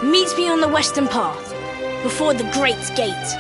Meet me on the western path, before the great gate.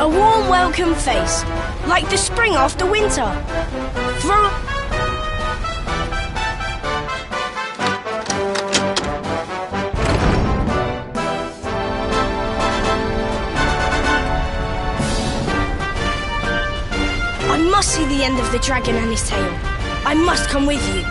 A warm welcome face, like the spring after winter. Throw... I must see the end of the dragon and his tail. I must come with you.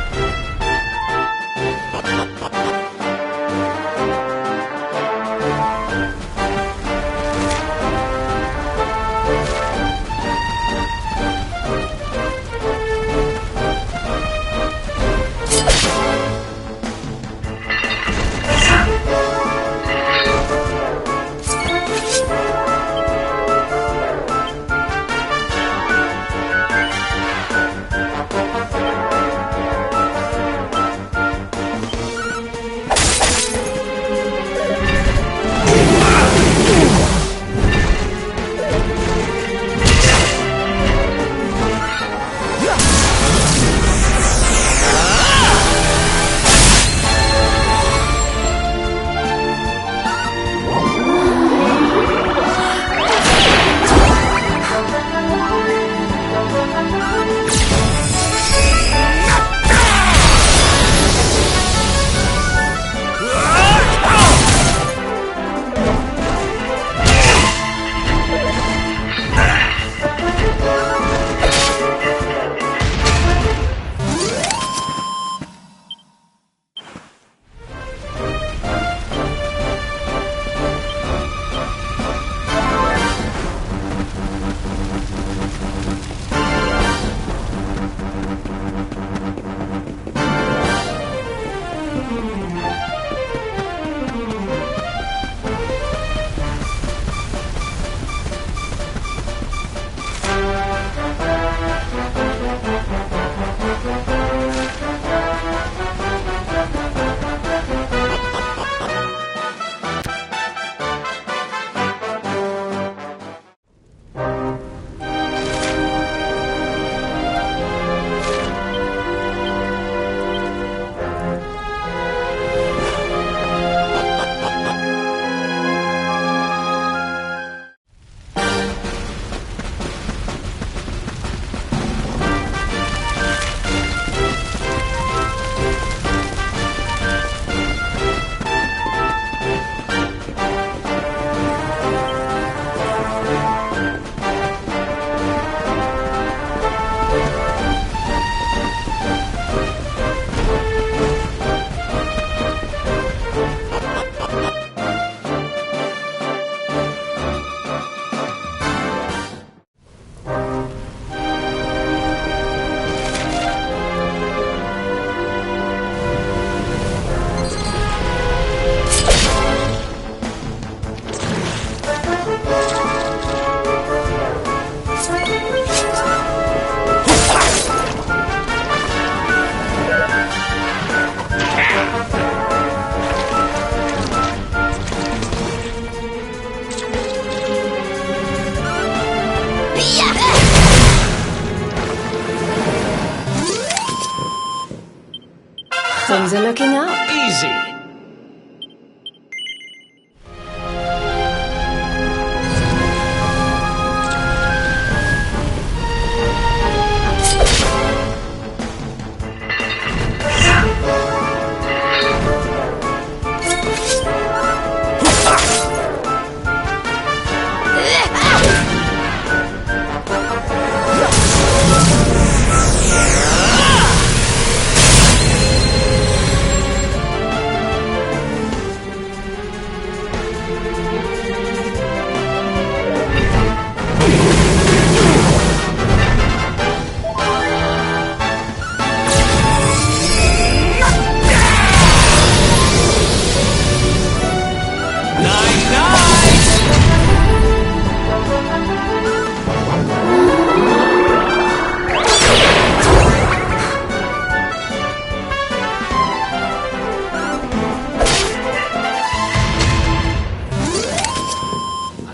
Things are looking up. Easy.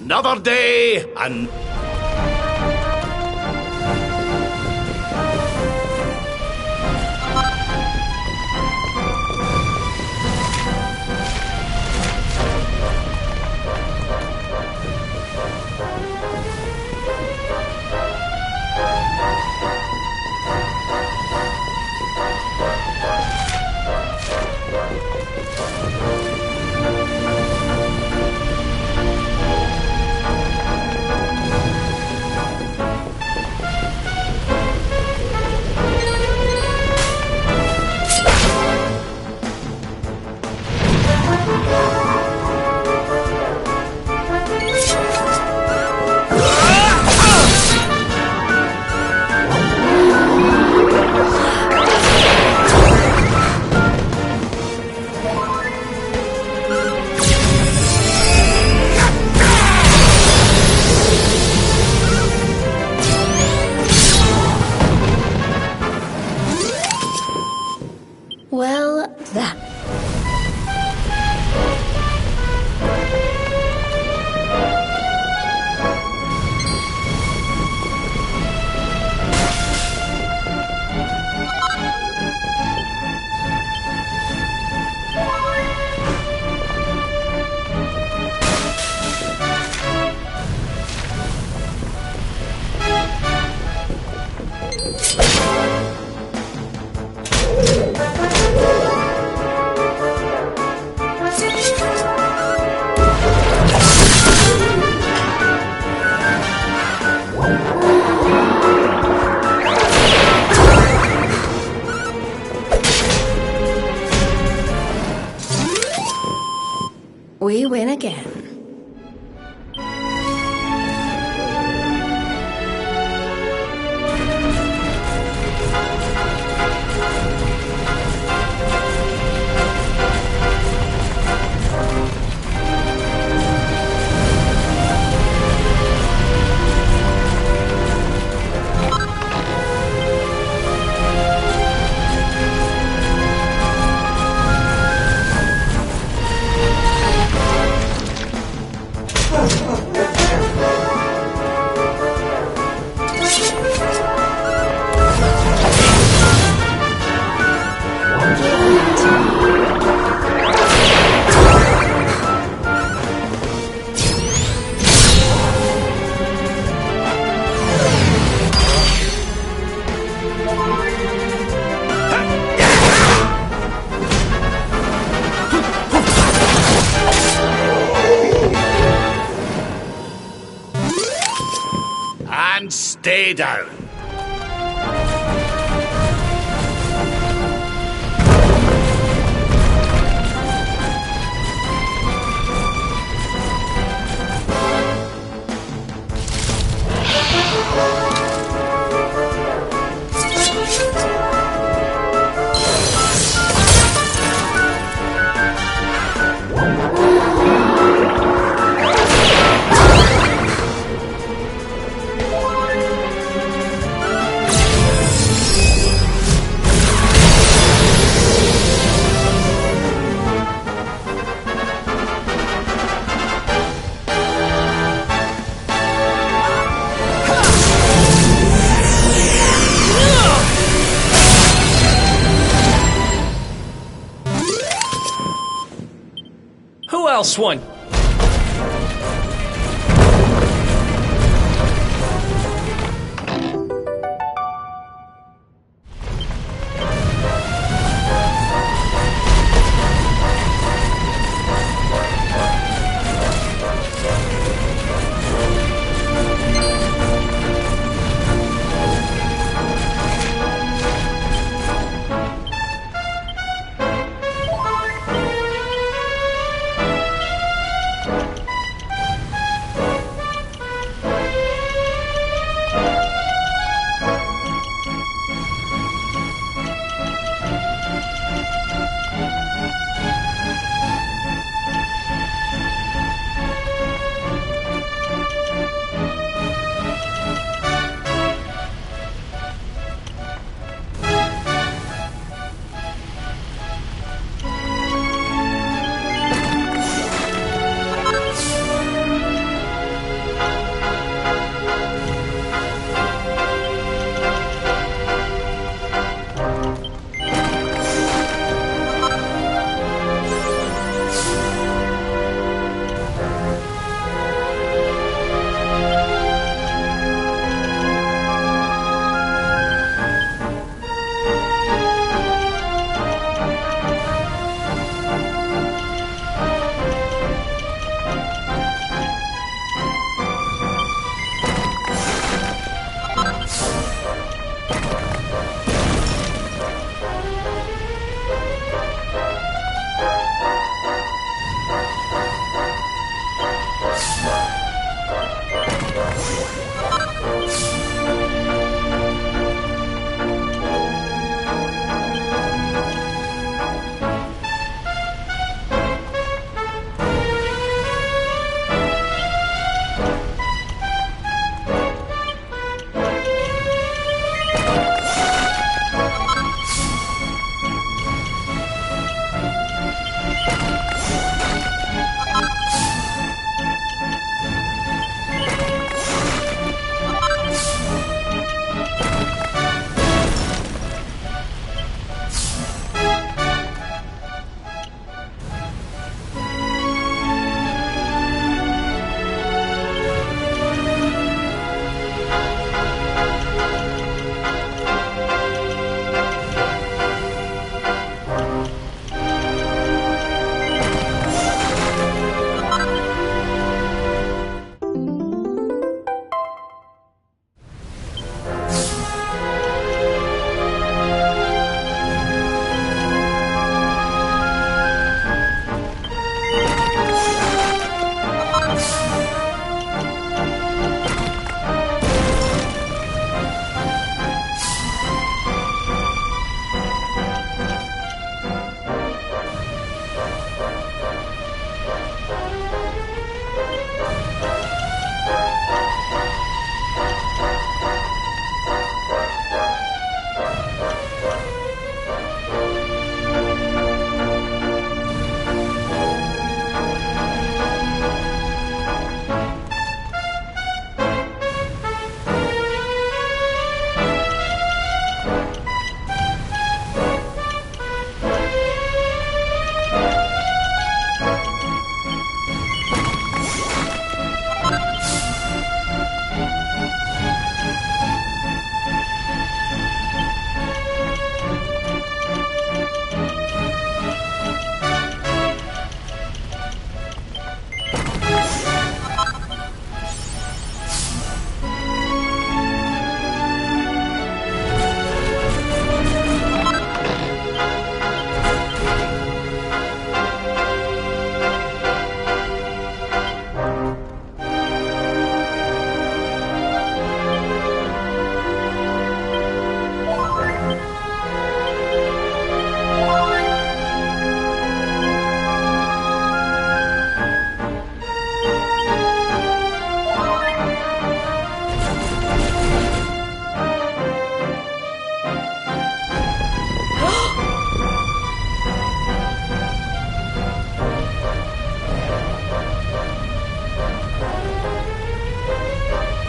Another day, and... and stay down. Who else won?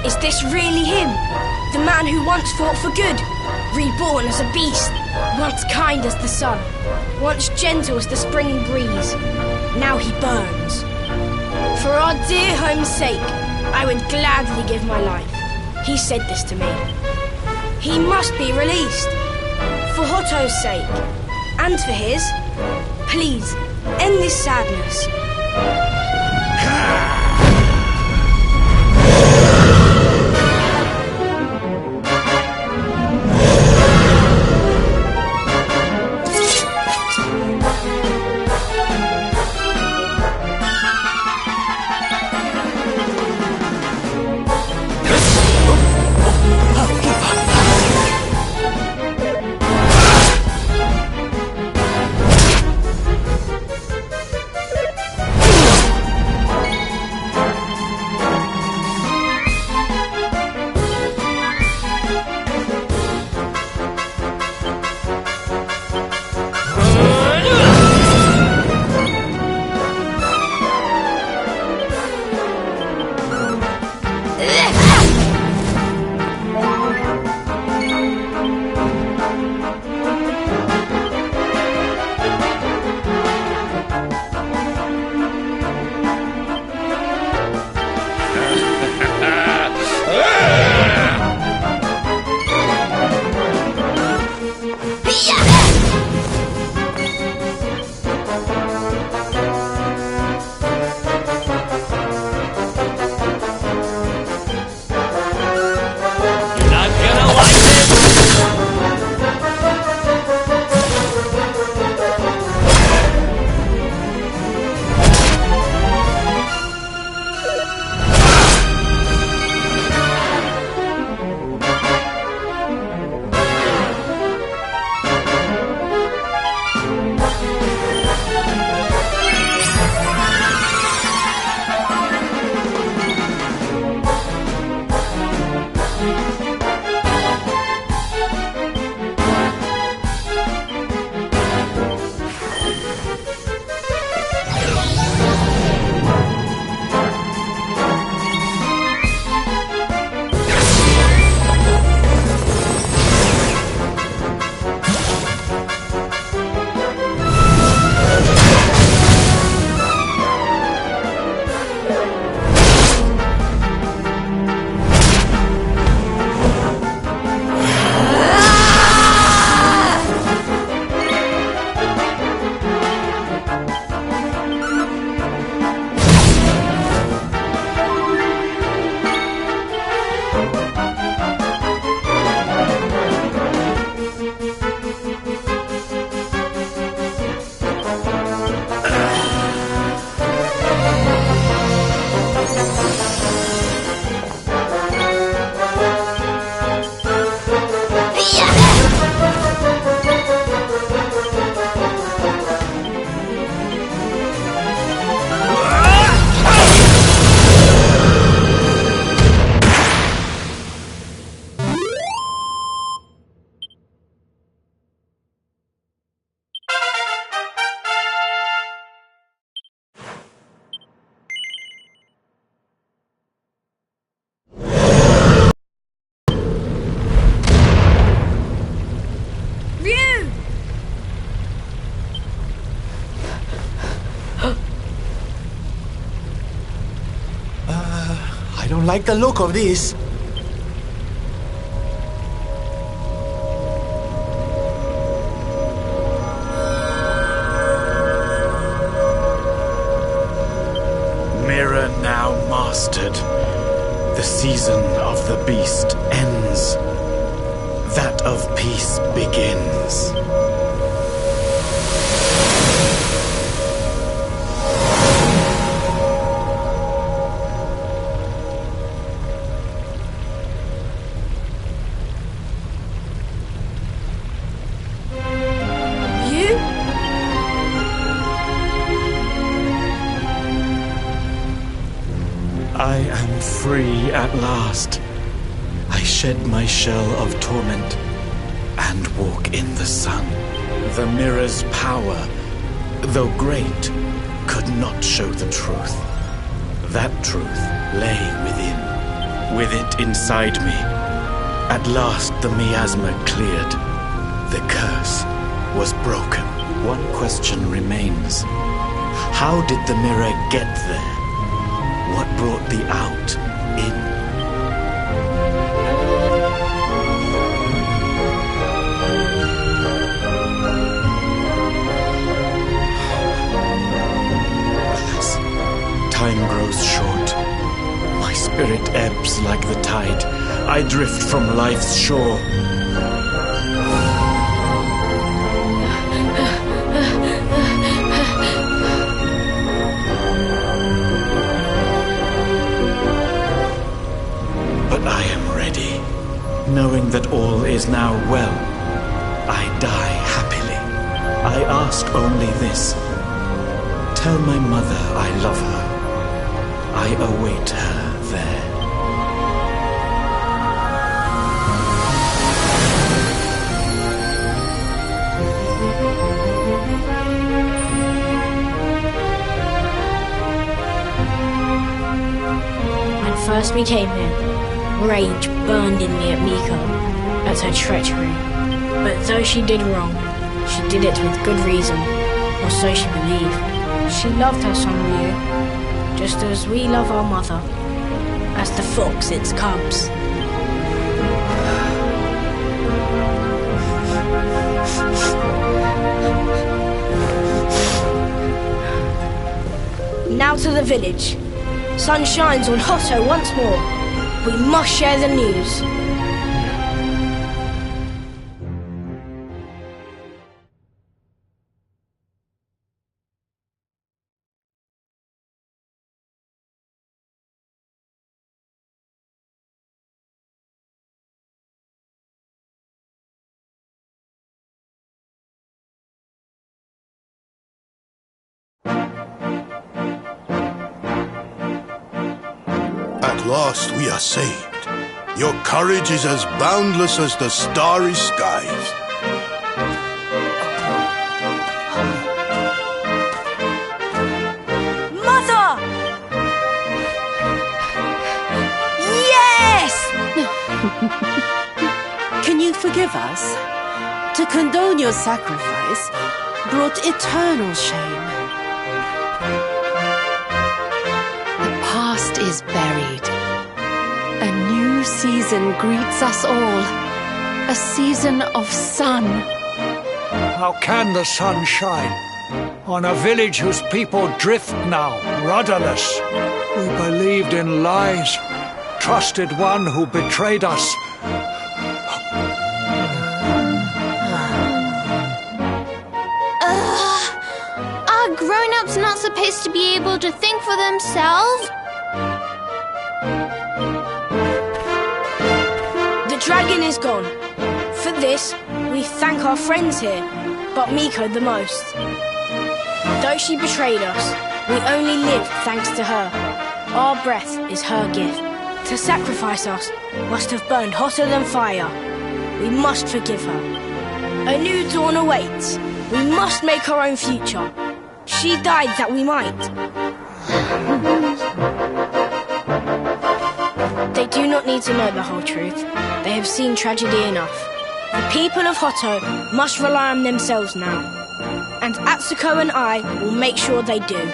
Is this really him? The man who once fought for good, reborn as a beast, once kind as the sun, once gentle as the spring breeze. Now he burns. For our dear home's sake, I would gladly give my life. He said this to me. He must be released. For Hotto's sake, and for his, please, end this sadness. I don't like the look of this. Mirror now mastered. The season of the beast ends. That of peace begins. I am free at last. I shed my shell of torment and walk in the sun. The mirror's power, though great, could not show the truth. That truth lay within. with it inside me. At last the miasma cleared. The curse was broken. One question remains. How did the mirror get there? What brought the out in? Alas, time grows short. My spirit ebbs like the tide. I drift from life's shore. But I am ready. Knowing that all is now well, I die happily. I ask only this. Tell my mother I love her. I await her there. When first we came here, rage burned in me at Miko, at her treachery. But though she did wrong, she did it with good reason, or so she believed. She loved her son Ryu, just as we love our mother, as the fox its cubs. Now to the village. Sun shines on Hotto once more. We must share the news. At last we are saved. Your courage is as boundless as the starry skies. Mother! Yes! Can you forgive us? To condone your sacrifice brought eternal shame. The past is buried. A new season greets us all. A season of sun. How can the sun shine on a village whose people drift now, rudderless? We believed in lies, trusted one who betrayed us. Are grown-ups not supposed to be able to think for themselves? The dragon is gone. For this, we thank our friends here, but Miko the most. Though she betrayed us, we only live thanks to her. Our breath is her gift. To sacrifice us must have burned hotter than fire. We must forgive her. A new dawn awaits. We must make our own future. She died that we might. They do not need to know the whole truth. They have seen tragedy enough. The people of Hotto must rely on themselves now. And Atsuko and I will make sure they do.